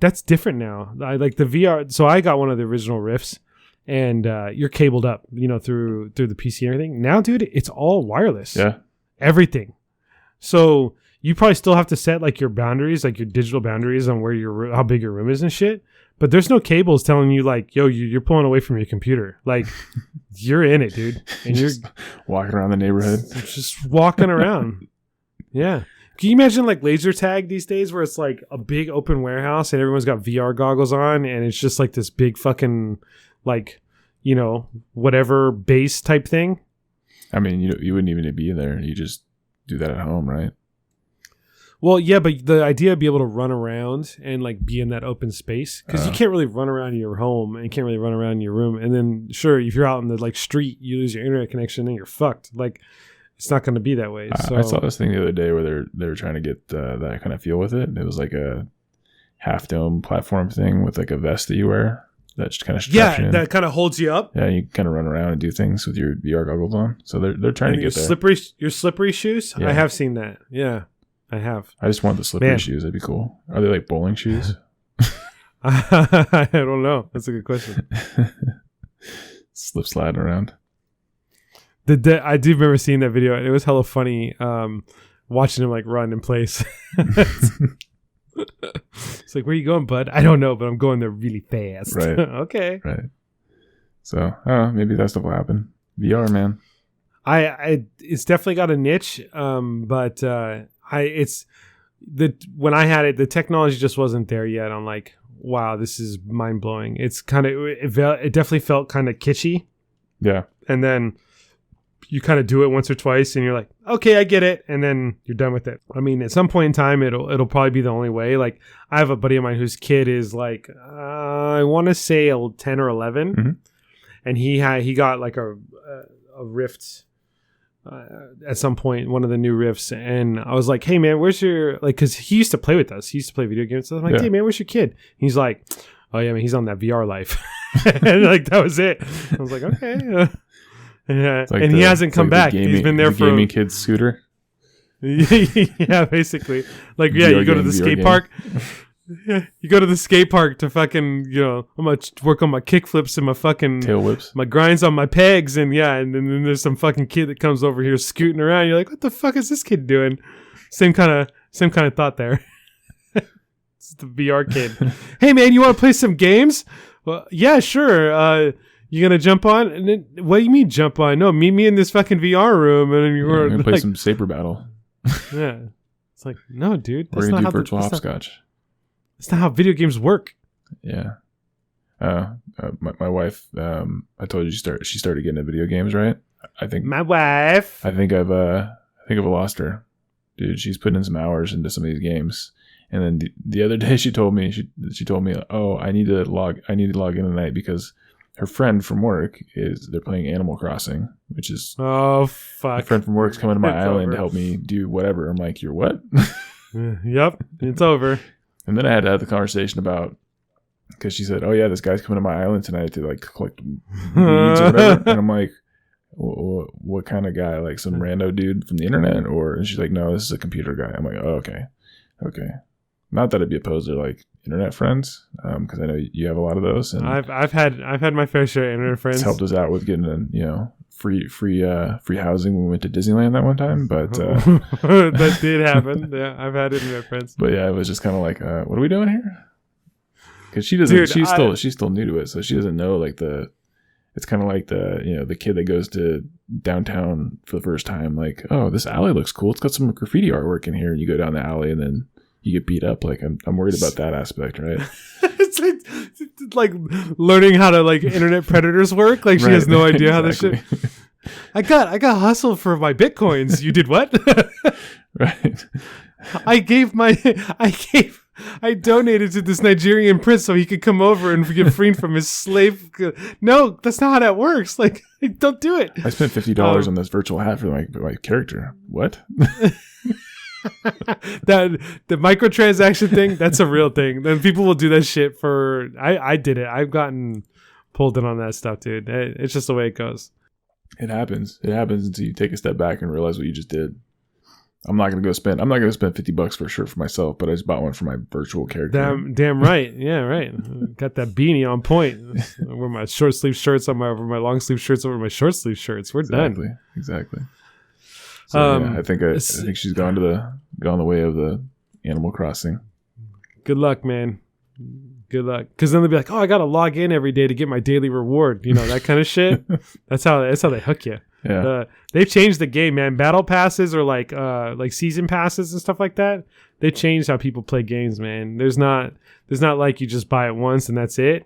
that's different now. I like the VR. So I got one of the original Rifts, and you're cabled up, through the PC and everything. Now, dude, it's all wireless. Yeah. Everything. So you probably still have to set like your boundaries, like your digital boundaries on where how big your room is and shit. But there's no cables telling you like, yo, you're pulling away from your computer. Like, you're in it, dude. And you're walking around the neighborhood. Just walking around. Yeah. Can you imagine like laser tag these days where it's like a big open warehouse and everyone's got VR goggles on and it's just like this big fucking like, whatever base type thing? I mean, you wouldn't even be there. You just do that at home, right? Well, yeah, but the idea of being able to run around and like be in that open space, because you can't really run around in your home and you can't really run around in your room. And then sure, if you're out in the like street, you lose your internet connection and you're fucked. Like, it's not going to be that way. So I saw this thing the other day where they were trying to get that kind of feel with it. It was like a half dome platform thing with like a vest that you wear that just kind of straps you in. That kind of holds you up. Yeah, you kind of run around and do things with your VR goggles on. So they're trying to get there. Your slippery shoes. Yeah. I have seen that. Yeah. I have. I just want the slippery shoes. That'd be cool. Are they like bowling shoes? I don't know. That's a good question. Slip sliding around. I do remember seeing that video. It was hella funny. Watching him like run in place. It's like, where you going, bud? I don't know, but I'm going there really fast. Right. Okay. Right. So, maybe that stuff will happen. VR, man. It's definitely got a niche. But when I had it, the technology just wasn't there yet. I'm like, wow, this is mind blowing. It's kind of, it definitely felt kind of kitschy. Yeah. And then you kind of do it once or twice and you're like, okay, I get it. And then you're done with it. I mean, at some point in time, it'll probably be the only way. Like, I have a buddy of mine whose kid is like, I want to say 10 or 11. Mm-hmm. And he got like a Rift at some point, one of the new Rifts. And I was like, hey man, where's your, like, cause he used to play with us. He used to play video games. So I'm like, hey man, where's your kid? He's like, oh yeah, man, he's on that VR life. And like, that was it. I was like, okay. Yeah. Like and he hasn't come back. He's been there for gaming kid's scooter. Yeah, basically. Like, yeah, you go to the skate park. Yeah, you go to the skate park to fucking, I'm gonna work on my kick flips and my fucking tail whips, my grinds on my pegs, and and then there's some fucking kid that comes over here scooting around. You're like, what the fuck is this kid doing? Same kind of thought there. It's the VR kid. Hey man, you want to play some games? Well, yeah, sure. You gonna jump on? And then, what do you mean jump on? No, meet me in this fucking VR room, and then you're gonna play some Saber Battle. Yeah, it's like, no, dude. We're gonna do virtual hopscotch. That's not how video games work. Yeah. My wife, I told you she started getting into video games, right? I think my wife. I think I've lost her, dude. She's putting in some hours into some of these games, and then the other day she told me, oh, I need to log in tonight because her friend from work they're playing Animal Crossing, which is, oh fuck. My friend from work's coming to my island to help me do whatever. I'm like, you're what? Yep, it's over. And then I had to have the conversation about, because she said, oh yeah, this guy's coming to my island tonight to like collect weeds or whatever. And I'm like, what kind of guy? Like some rando dude from the internet? And she's like, no, this is a computer guy. I'm like, oh, okay. Not that I'd be opposed to like internet friends, because I know you have a lot of those. And I've had my fair share of internet friends. It's helped us out with getting free housing when we went to Disneyland that one time, but that did happen. Yeah, I've had internet friends. But yeah, it was just kind of like, what are we doing here? Because she doesn't. Dude, she's still new to it, so she doesn't know like it's kind of like the kid that goes to downtown for the first time. Like, oh, this alley looks cool. It's got some graffiti artwork in here, and you go down the alley, and then you get beat up. Like, I'm worried about that aspect, right? It's like learning how to like internet predators work. Like, she has no idea how this shit. I got hustled for my bitcoins. You did what? Right. I donated to this Nigerian prince so he could come over and get freed from his slave. No, that's not how that works. Like, don't do it. I spent $50 on this virtual hat for my character. What? The microtransaction thing, that's a real thing. Then people will do that shit for. I did it. I've gotten pulled in on that stuff, dude. It's just the way it goes. It happens until you take a step back and realize what you just did. I'm not gonna spend $50 for a shirt for myself, but I just bought one for my virtual character. Damn right. Yeah, right. Got that beanie on point. I wear my short sleeve shirts over my long sleeve shirts over my short sleeve shirts. We're done. Exactly. So yeah, I think she's gone the way of the Animal Crossing. Good luck, man. Good luck. Because then they'll be like, oh, I gotta log in every day to get my daily reward. That kind of shit. That's how they hook you. Yeah. They've changed the game, man. Battle passes or like season passes and stuff like that. They changed how people play games, man. There's not like you just buy it once and that's it.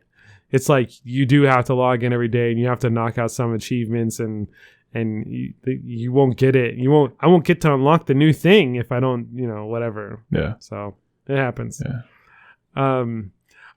It's like you do have to log in every day and you have to knock out some achievements and you won't get it. I won't get to unlock the new thing if I don't, whatever. Yeah. So it happens. Yeah.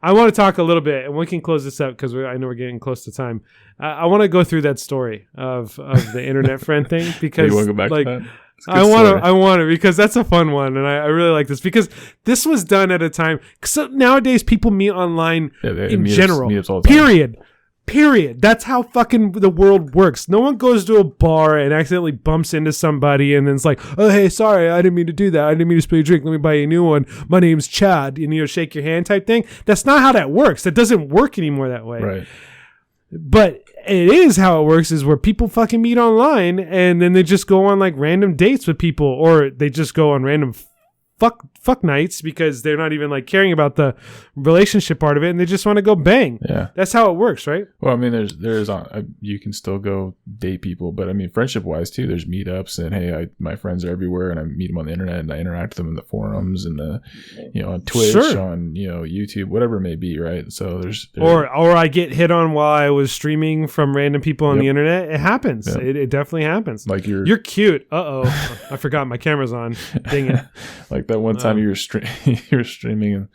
I want to talk a little bit, and we can close this up because I know we're getting close to time. I want to go through that story of the internet friend thing because you want to go back to that? I want to because that's a fun one, and I really like this because this was done at a time. So nowadays people meet online in general. Meetups all the time. Period. That's how fucking the world works. No one goes to a bar and accidentally bumps into somebody and then it's like, oh, hey, sorry, I didn't mean to do that. I didn't mean to spill your drink. Let me buy you a new one. My name's Chad. And shake your hand type thing. That's not how that works. That doesn't work anymore that way. Right. But it is how it works is where people fucking meet online and then they just go on like random dates with people, or they just go on random fuck nights because they're not even like caring about the relationship part of it and they just want to go bang. Yeah. That's how it works, right? Well, I mean, there's you can still go date people, but I mean, friendship wise too, there's meetups and hey, my friends are everywhere and I meet them on the internet and I interact with them in the forums and the, on Twitch, on, YouTube, whatever it may be. Right. So there's or I get hit on while I was streaming from random people on the internet. It happens. Yep. It definitely happens. Like you're cute. I forgot my camera's on. Dang it. Like that one time you were streaming and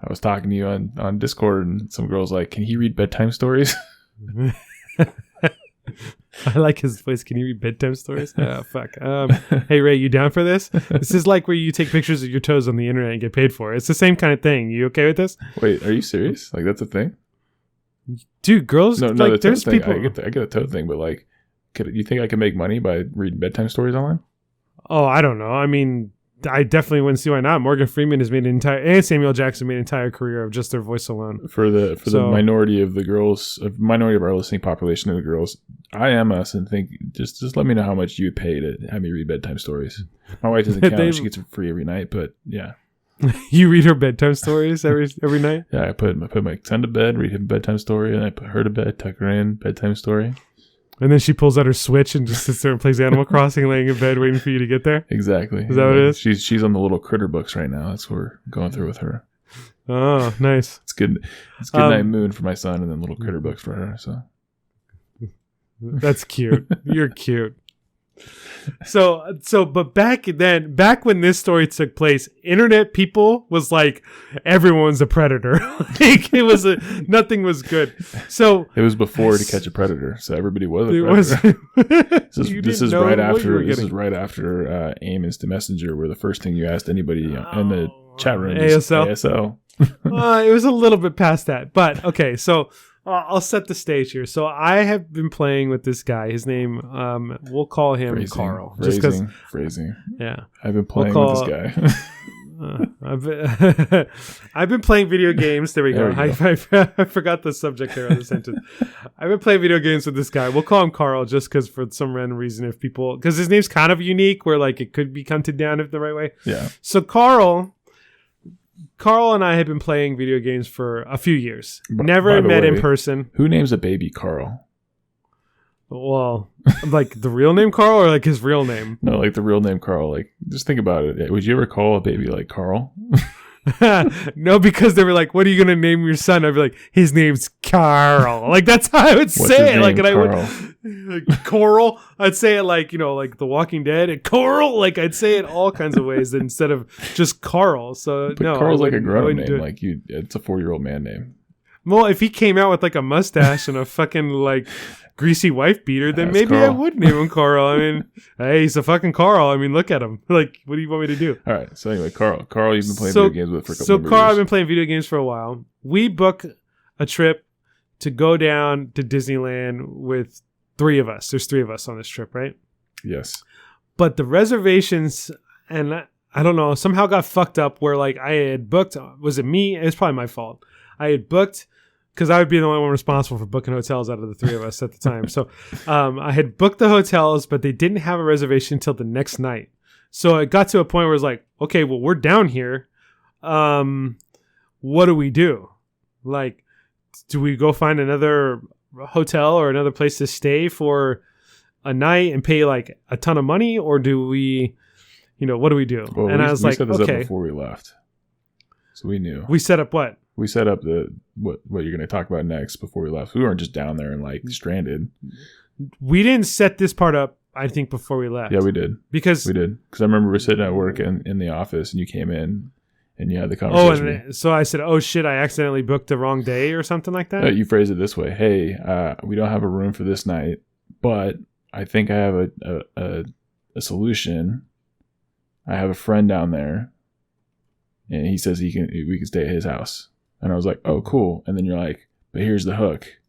I was talking to you on Discord and some girl's like, can he read bedtime stories? I like his voice. Can you read bedtime stories? Oh, fuck. Hey, Ray, you down for this? This is like where you take pictures of your toes on the internet and get paid for it. It's the same kind of thing. You okay with this? Wait, are you serious? Like that's a thing? Dude, girls, no, like there's people. I get the toe thing, but like, you think I can make money by reading bedtime stories online? Oh, I don't know. I mean, I definitely wouldn't see why not. Morgan Freeman has made and Samuel Jackson made an entire career of just their voice alone. For the minority of the girls, minority of our listening population of the girls, I am us and think just let me know how much you would pay to have me read bedtime stories. My wife doesn't count; she gets it free every night. But yeah, you read her bedtime stories every night. Yeah, I put my son to bed, read him a bedtime story, and I put her to bed, tuck her in, bedtime story. And then she pulls out her Switch and just sits there and plays Animal Crossing, laying in bed, waiting for you to get there. Exactly. Is that what it is? She's on the little critter books right now. That's what we're going through with her. Oh, nice. It's good. It's good night moon for my son, and then little critter books for her. So that's cute. You're cute. But back when this story took place, internet people was like, everyone's a predator. Like nothing was good. So it was before To Catch a Predator, so everybody was a predator. This is right after AIM Instant Messenger, where the first thing you asked anybody in the chat room is ASL. It was a little bit past that, but okay. So I'll set the stage here. So I have been playing with this guy. His name, we'll call him Carl. Phrasing. Yeah. I've been playing with this guy. I've been playing video games. There we go. I forgot the subject there of the sentence. I've been playing video games with this guy. We'll call him Carl just because for some random reason, because his name's kind of unique where like it could be hunted down if the right way. Yeah. So Carl and I have been playing video games for a few years. Never met in person. Who names a baby Carl? Well, like the real name Carl or like his real name? No, like the real name Carl. Like, just think about it. Would you ever call a baby like Carl? No, because they were like, "What are you gonna name your son?" I'd be like, "His name's Carl." Like that's how I would say it. Like, and Carl? I would like Coral. I'd say it like like The Walking Dead. And Coral. Like I'd say it all kinds of ways instead of just Carl. So but no, Carl's like a grown name. Like it's a 4-year-old man name. Well, if he came out with like a mustache and a fucking like greasy wife beater, then maybe Carl. I would name him Carl. I mean, hey, he's a fucking Carl. I mean, look at him. Like, what do you want me to do? All right. So anyway, Carl, you've been playing video games with for a couple of years. So Carl, I've been playing video games for a while. We book a trip to go down to Disneyland with 3 of us. There's 3 of us on this trip, right? Yes. But the reservations, and I don't know, somehow got fucked up where like I had booked, was it me? It was probably my fault. I had booked, because I would be the only one responsible for booking hotels out of the 3 of us at the time. So I had booked the hotels, but they didn't have a reservation until the next night. So it got to a point where it was like, okay, well, we're down here. What do we do? Like, do we go find another hotel or another place to stay for a night and pay like a ton of money? Or do we, what do we do? Well, and I was like, set this okay. up before we left. So we knew. We set up what? We set up what you're going to talk about next before we left. We weren't just down there and like stranded. We didn't set this part up, I think, before we left. Yeah, we did. Because I remember we were sitting at work in the office and you came in and you had the conversation. Oh, and so I said, "Oh shit, I accidentally booked the wrong day or something like that." You phrased it this way: "Hey, we don't have a room for this night, but I think I have a solution. I have a friend down there, and he says we can stay at his house." And I was like, "Oh, cool." And then you're like, "But here's the hook: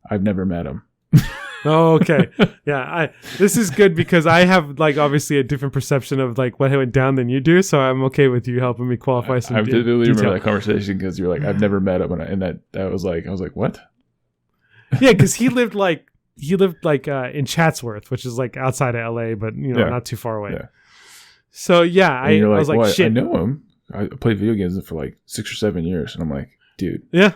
I've never met him." Oh, okay. Yeah, this is good because I have like obviously a different perception of like what went down than you do, so I'm okay with you helping me qualify some. I vividly remember that conversation because you're like, "I've never met him," and that was like, I was like, "What?" Yeah, because he lived like he lived like in Chatsworth, which is like outside of LA, but not too far away. Yeah. So yeah, I was like, well, shit. I know him. I played video games with him for like 6 or 7 years, and I'm like, dude. Yeah.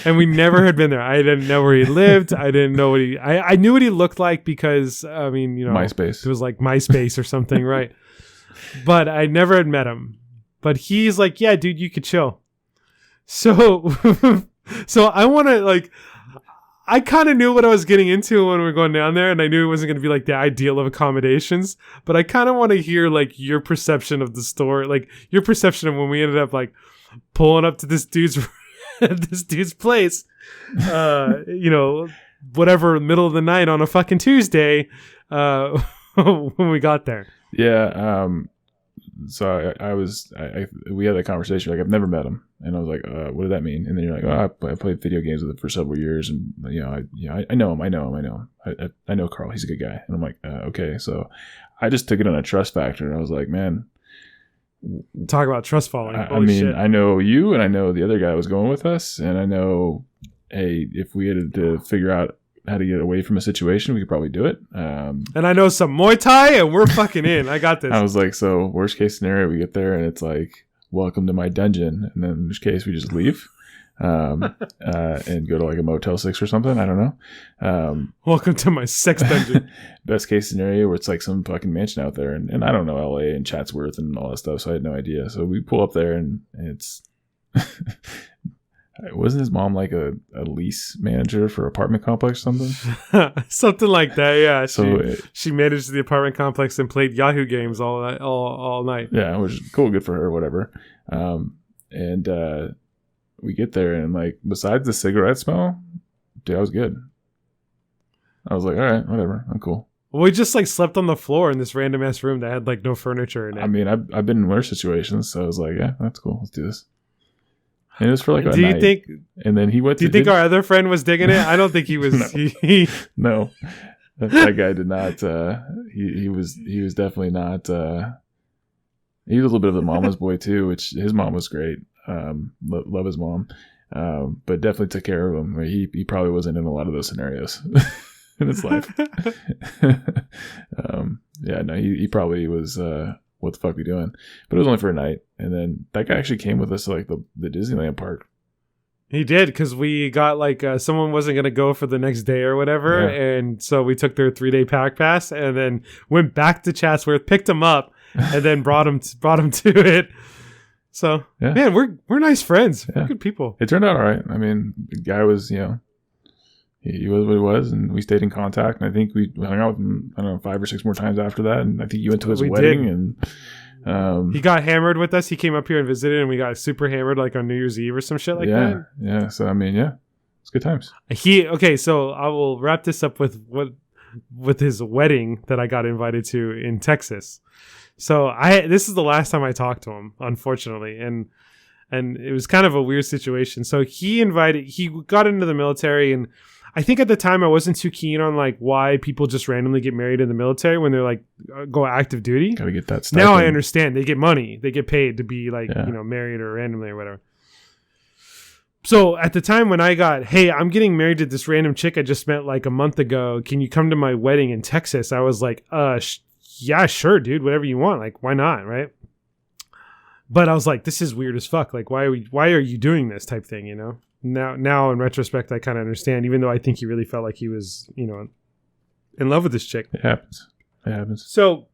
And we never had been there. I didn't know where he lived. I didn't know what I knew what he looked like because MySpace. It was like MySpace or something, right? But I never had met him. But he's like, yeah, dude, you could chill. So, so I want to I kind of knew what I was getting into when we were going down there, and I knew it wasn't going to be like the ideal of accommodations. But I kind of want to hear like your perception of the store, like your perception of when we ended up like pulling up to this dude's place, whatever, middle of the night on a fucking Tuesday, when we got there. Yeah. So we had that conversation. Like, I've never met him, and I was like, what did that mean? And then you're like, oh, I played video games with him for several years, and I know him. I know Carl. He's a good guy. And I'm like, okay. So I just took it on a trust factor, and I was like, man, talk about trust falling. Shit. I know you, and I know the other guy was going with us, and I know, hey, if we had to figure out how to get away from a situation, we could probably do it. And I know some Muay Thai, and we're fucking in. I got this. I was like, so worst case scenario, we get there and it's like, welcome to my dungeon. And then in which case we just leave and go to like a Motel 6 or something. I don't know. Welcome to my sex dungeon. Best case scenario where it's like some fucking mansion out there. And I don't know LA and Chatsworth and all that stuff. So I had no idea. So we pull up there and it's... Wasn't his mom like a lease manager for apartment complex or something? Something like that, yeah. So she managed the apartment complex and played Yahoo games all night. Yeah, which is cool, good for her, whatever. And we get there and like, besides the cigarette smell, dude, I was good. I was like, all right, whatever, I'm cool. Well, we just like slept on the floor in this random ass room that had like no furniture in it. I mean, I've been in worse situations, so I was like, yeah, that's cool, let's do this. And it was for like a night. Do you think? And then he went. Do you think our other friend was digging it? I don't think he was. No, that guy did not. He was definitely not. He was a little bit of the mama's boy too, which his mom was great. Love his mom, but definitely took care of him. He probably wasn't in a lot of those scenarios in his life. Yeah, no, he probably was. What the fuck are we doing? But it was only for a night. And then that guy actually came with us to like the Disneyland park. He did, because we got like someone wasn't going to go for the next day or whatever. Yeah. And so we took their 3-day pack pass and then went back to Chatsworth, picked him up, and then brought him to it. So, yeah. Man, we're nice friends. Yeah. We're good people. It turned out all right. I mean, the guy was, he was what he was, and we stayed in contact. And I think we hung out with him, I don't know, 5 or 6 more times after that. And I think you went to his wedding. And he got hammered with us. He came up here and visited, and we got super hammered like on New Year's Eve or some shit like that. Yeah. So I mean, yeah, it's good times. So I will wrap this up with his wedding that I got invited to in Texas. So this is the last time I talked to him, unfortunately, and it was kind of a weird situation. So he got into the military, and I think at the time I wasn't too keen on like why people just randomly get married in the military when they're like go active duty. Gotta get that stipend. Now I understand. They get money. They get paid to be like, married or randomly or whatever. So at the time when I got, hey, I'm getting married to this random chick I just met like a month ago. Can you come to my wedding in Texas? I was like, yeah, sure, dude. Whatever you want. Like, why not? Right. But I was like, this is weird as fuck. Like, why are you doing this type thing? Now in retrospect, I kind of understand, even though I think he really felt like he was, in love with this chick. It happens. So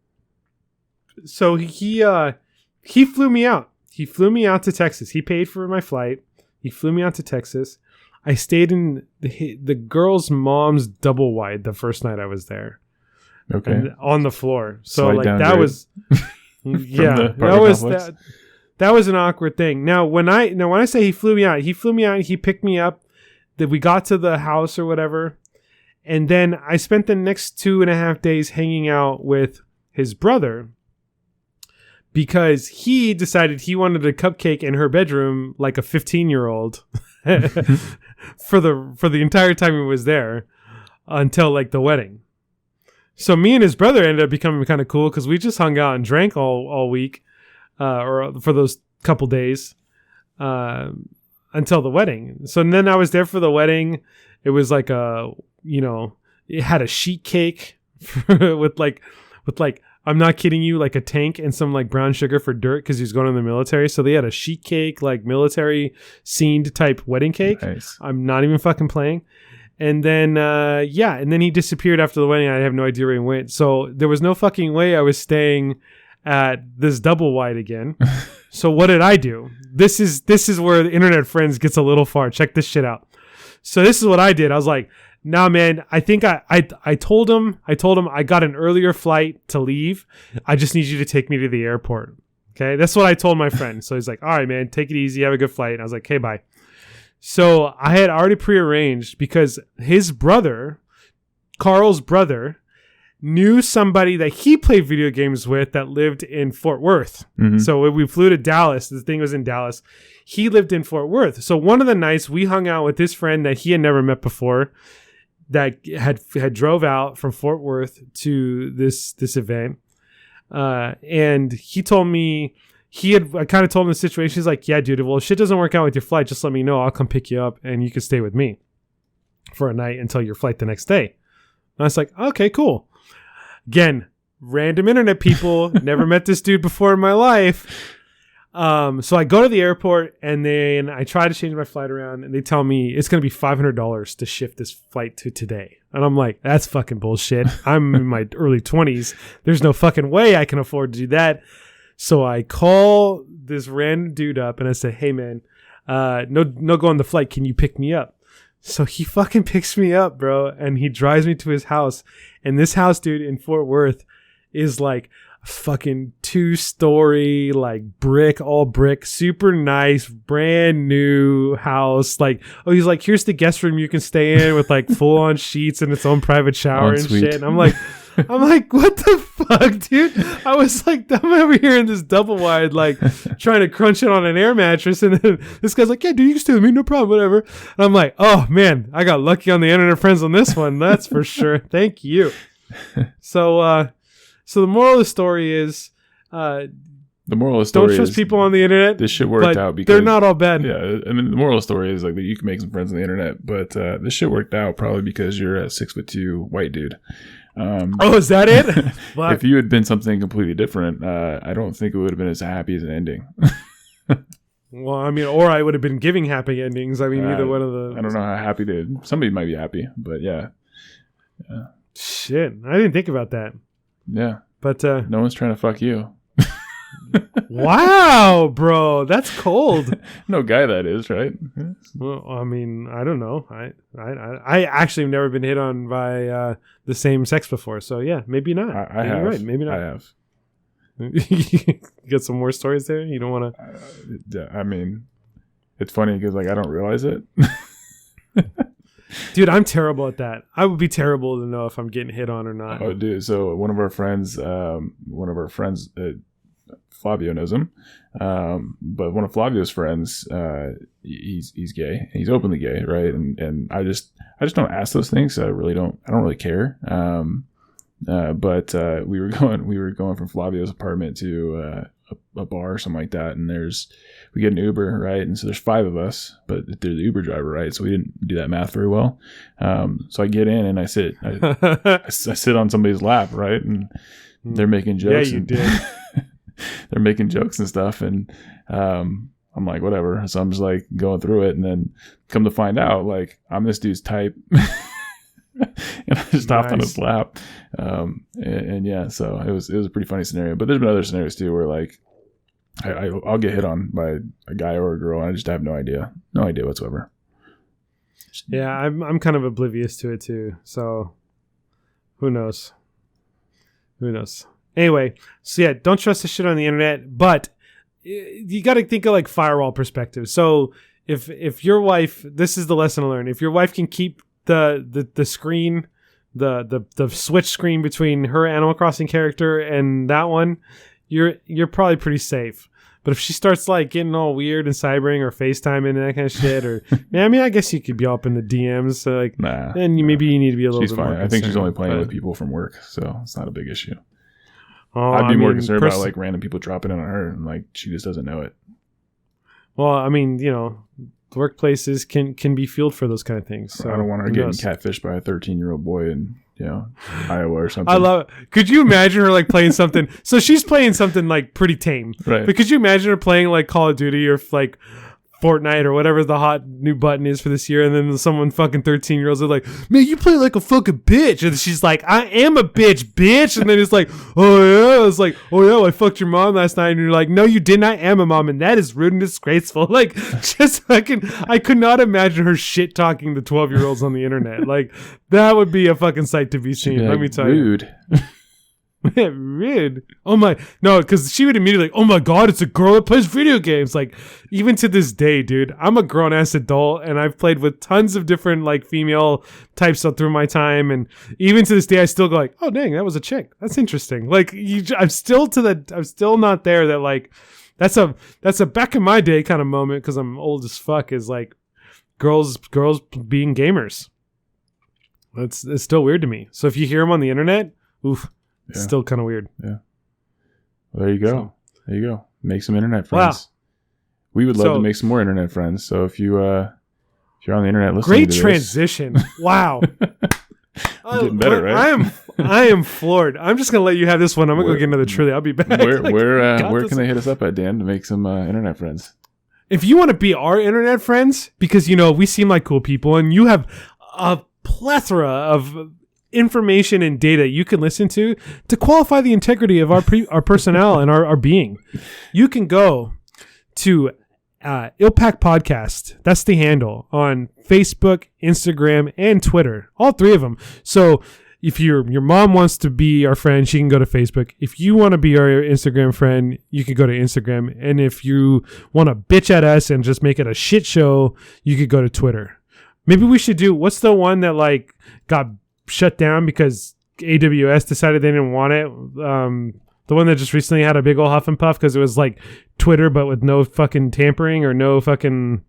he flew me out. He flew me out to Texas. He paid for my flight. He flew me out to Texas. I stayed in the girl's mom's double wide the first night I was there. Okay. On the floor. So Slight like downgrade. that was, yeah, that was an awkward thing. Now when I say he flew me out, he picked me up, that we got to the house or whatever. And then I spent the next 2.5 days hanging out with his brother because he decided he wanted a cupcake in her bedroom like a 15-year-old for the entire time he was there until like the wedding. So me and his brother ended up becoming kind of cool because we just hung out and drank all week. Or for those couple days until the wedding. So then I was there for the wedding. It was like a it had a sheet cake with like I'm not kidding you, like a tank and some like brown sugar for dirt because he was going in the military. So they had a sheet cake, like military scened type wedding cake. Nice. I'm not even fucking playing. And then, and then he disappeared after the wedding. I have no idea where he went. So there was no fucking way I was staying at this double wide again. So what did I do? This is where the internet friends gets a little far. Check this shit out. So this is what I did. I was like, nah, man, I think I told him I got an earlier flight to leave. I just need you to take me to the airport. Okay. That's what I told my friend. So he's like, all right, man, take it easy. Have a good flight. And I was like, okay, bye. So I had already prearranged because his brother, Carl's brother, knew somebody that he played video games with that lived in Fort Worth. Mm-hmm. So we flew to Dallas. The thing was in Dallas. He lived in Fort Worth. So one of the nights we hung out with this friend that he had never met before that had drove out from Fort Worth to this event. And he told me, I kind of told him the situation. He's like, yeah, dude, well, if shit doesn't work out with your flight, just let me know. I'll come pick you up and you can stay with me for a night until your flight the next day. And I was like, okay, cool. Again, random internet people, never met this dude before in my life. So I go to the airport and then I try to change my flight around and they tell me it's going to be $500 to shift this flight to today. And I'm like, that's fucking bullshit. I'm in my early 20s. There's no fucking way I can afford to do that. So I call this random dude up and I said, hey man, no go on the flight. Can you pick me up? So he fucking picks me up, bro. And he drives me to his house. And this house, dude, in Fort Worth is like a fucking 2-story, like all brick, super nice, brand new house. Like, he's like, here's the guest room you can stay in with like full on sheets and its own private shower and shit. And I'm like, what the fuck, dude? I was like, I'm over here in this double wide, like trying to crunch it on an air mattress. And then this guy's like, yeah, dude, you can stay with me. No problem. Whatever. And I'm like, oh man, I got lucky on the internet friends on this one. That's for sure. Thank you. So the moral of the story is, don't trust people on the internet. This shit worked out because they're not all bad. Yeah. I mean, the moral of the story is like that you can make some friends on the internet, but this shit worked out probably because you're a 6'2" white dude. Is that it? If you had been something completely different, I don't think it would have been as happy as an ending. Well, I mean, or I would have been giving happy endings. I mean, either one of the... I don't know how happy somebody might be happy, but yeah. Shit, I didn't think about that. Yeah. But no one's trying to fuck you. Wow, bro, that's cold. No guy, that is, right? Well, I mean, I don't know. I actually have never been hit on by the same sex before, so yeah, maybe not. I have. You're right, maybe not. I have. You got some more stories there? You don't want to? I mean, it's funny because like I don't realize it. Dude, I'm terrible at that. I would be terrible to know if I'm getting hit on or not. Oh, dude. So one of our friends, Flavio knows him. But one of Flavio's friends, he's gay. He's openly gay, right? And I just don't ask those things. So I don't really care. But we were going from Flavio's apartment to a bar or something like that, and we get an Uber, right? And so there's 5 of us, but they're the Uber driver, right? So we didn't do that math very well. So I get in and I sit on somebody's lap, right? And they're making jokes. Yeah, you did. They're making jokes and stuff, and I'm like, whatever. So I'm just like going through it, and then come to find out, like I'm this dude's type. And I just hopped on his lap, and yeah, so it was a pretty funny scenario. But there's been other scenarios too where like I'll get hit on by a guy or a girl, and I just have no idea whatsoever. Yeah, I'm kind of oblivious to it too. So who knows? Anyway, so yeah, don't trust the shit on the internet, but you got to think of like firewall perspective. So if your wife, this is the lesson to learn. If your wife can keep the screen, the switch screen between her Animal Crossing character and that one, you're probably pretty safe. But if she starts like getting all weird and cybering or FaceTiming and that kind of shit, or I mean, I guess you could be up in the DMs. So like, then maybe you need to be a little bit more concerned. I think she's only playing with people from work, so it's not a big issue. I'd be more concerned about like random people dropping in on her and like she just doesn't know it. Well, I mean, workplaces can be fueled for those kind of things. So I don't want her getting catfished by a 13-year-old boy in Iowa or something. I love it. Could you imagine her like playing something? So she's playing something like pretty tame, right? But could you imagine her playing like Call of Duty or like Fortnite or whatever the hot new button is for this year, and then someone fucking 13-year-olds are like, man, you play like a fucking bitch, and she's like, I am a bitch, and then it's like, oh yeah, it's like, oh yeah, well, I fucked your mom last night, and you're like, no, you didn't, I am a mom, and that is rude and disgraceful. Like, just fucking, I could not imagine her shit talking to 12-year-olds on the internet. Like, that would be a fucking sight to be seen. Let me tell rude. you. Rude. Oh my, no, because she would immediately like, oh my god, it's a girl that plays video games. Like, even to this day, dude, I'm a grown ass adult and I've played with tons of different like female types through my time, and even to this day I still go like, oh dang, that was a chick, that's interesting. Like, I'm still not there that like that's a back in my day kind of moment, because I'm old as fuck, is like girls being gamers. It's still weird to me. So if you hear them on the internet, oof. It's still kind of weird. Yeah. Well, there you go. So, there you go. Make some internet friends. Wow. We would love to make some more internet friends. So if you're on the internet listening to this. Great transition. Wow. Getting better, right? I am floored. I'm just going to let you have this one. I'm going to go get another trivia. I'll be back. Where can they hit us up at, Dan, to make some internet friends? If you want to be our internet friends, because, we seem like cool people, and you have a plethora of information and data you can listen to qualify the integrity of our personnel and our being, you can go to ILPAC Podcast. That's the handle on Facebook, Instagram, and Twitter. All three of them. So if your mom wants to be our friend, she can go to Facebook. If you want to be our Instagram friend, you can go to Instagram. And if you want to bitch at us and just make it a shit show, you could go to Twitter. Maybe we should do, what's the one that like got shut down because AWS decided they didn't want it? The one that just recently had a big old huff and puff because it was like Twitter but with no fucking tampering or no fucking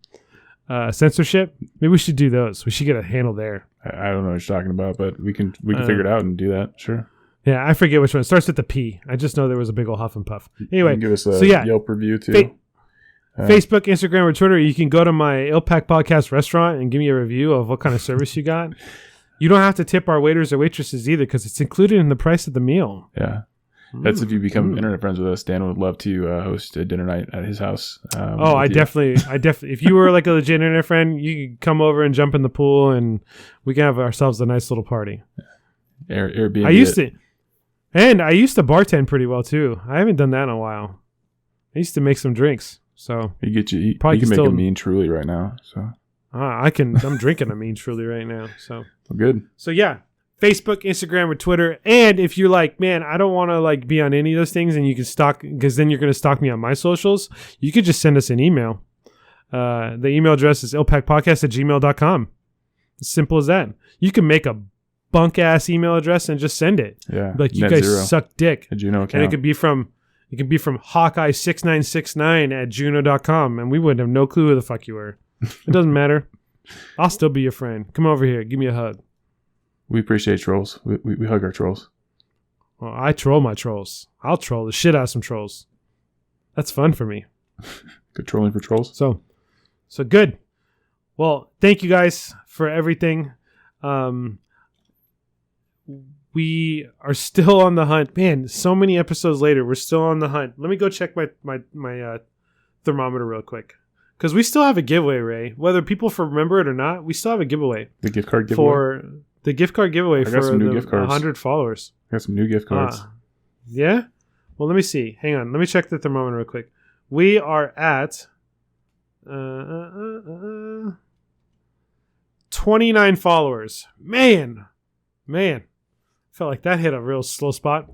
censorship. Maybe we should do those. We should get a handle there. I don't know what you're talking about, but we can figure it out and do that. Sure. Yeah, I forget which one. It starts with the P. I just know there was a big old huff and puff. Anyway, give us a Yelp review too. Facebook, Instagram, or Twitter. You can go to my ILPAC Podcast restaurant and give me a review of what kind of service you got. You don't have to tip our waiters or waitresses either, because it's included in the price of the meal. Yeah. That's if you become internet friends with us. Dan would love to host a dinner night at his house. I definitely. If you were like a legit internet friend, you could come over and jump in the pool, and we can have ourselves a nice little party. Airbnb. I used to bartend pretty well too. I haven't done that in a while. I used to make some drinks. So you can make a mean truly right now. So I'm drinking a mean truly right now. So well, good. So yeah, Facebook, Instagram, or Twitter. And if you're like, man, I don't want to like be on any of those things, and you can stalk, because then you're going to stalk me on my socials, you could just send us an email. The email address is ilpacpodcast@gmail.com. As simple as that. You can make a bunk ass email address and just send it. Yeah. Like, you guys suck dick. A Juno account. And it could be from Hawkeye6969@juno.com, and we wouldn't have no clue who the fuck you were. It doesn't matter. I'll still be your friend. Come over here. Give me a hug. We appreciate trolls. We hug our trolls. Well, I troll my trolls. I'll troll the shit out of some trolls. That's fun for me. Good trolling for trolls. So good. Well, thank you guys for everything. We are still on the hunt. Man, so many episodes later, we're still on the hunt. Let me go check my thermometer real quick. Because we still have a giveaway, Ray. Whether people remember it or not, we still have a giveaway. The gift card giveaway? For the gift card giveaway for the 100 followers. I got some new gift cards. Yeah? Well, let me see. Hang on. Let me check the thermometer real quick. We are at 29 followers. Man. Felt like that hit a real slow spot.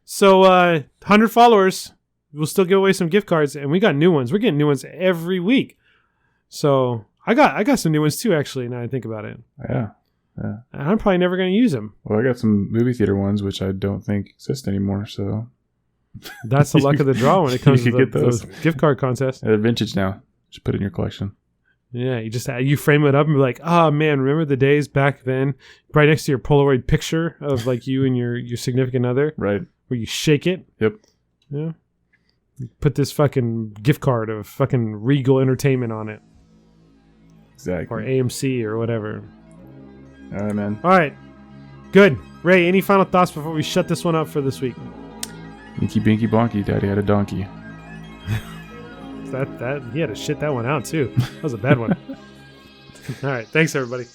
So 100 followers. We'll still give away some gift cards, and we got new ones. We're getting new ones every week. So I got some new ones too, actually, now I think about it. Yeah. I'm probably never going to use them. Well, I got some movie theater ones, which I don't think exist anymore, so... That's the luck of the draw when it comes to those gift card contests. They're vintage now. Just put it in your collection. Yeah, you frame it up and be like, oh man, remember the days back then? Right next to your Polaroid picture of like you and your significant other. Right. Where you shake it. Yep. Yeah. Put this fucking gift card of fucking Regal Entertainment on it. Exactly. Or AMC or whatever. All right, man. All right. Good. Ray, any final thoughts before we shut this one up for this week? Inky Binky Bonky, Daddy had a donkey. That he had to shit that one out too. That was a bad one. All right. Thanks, everybody.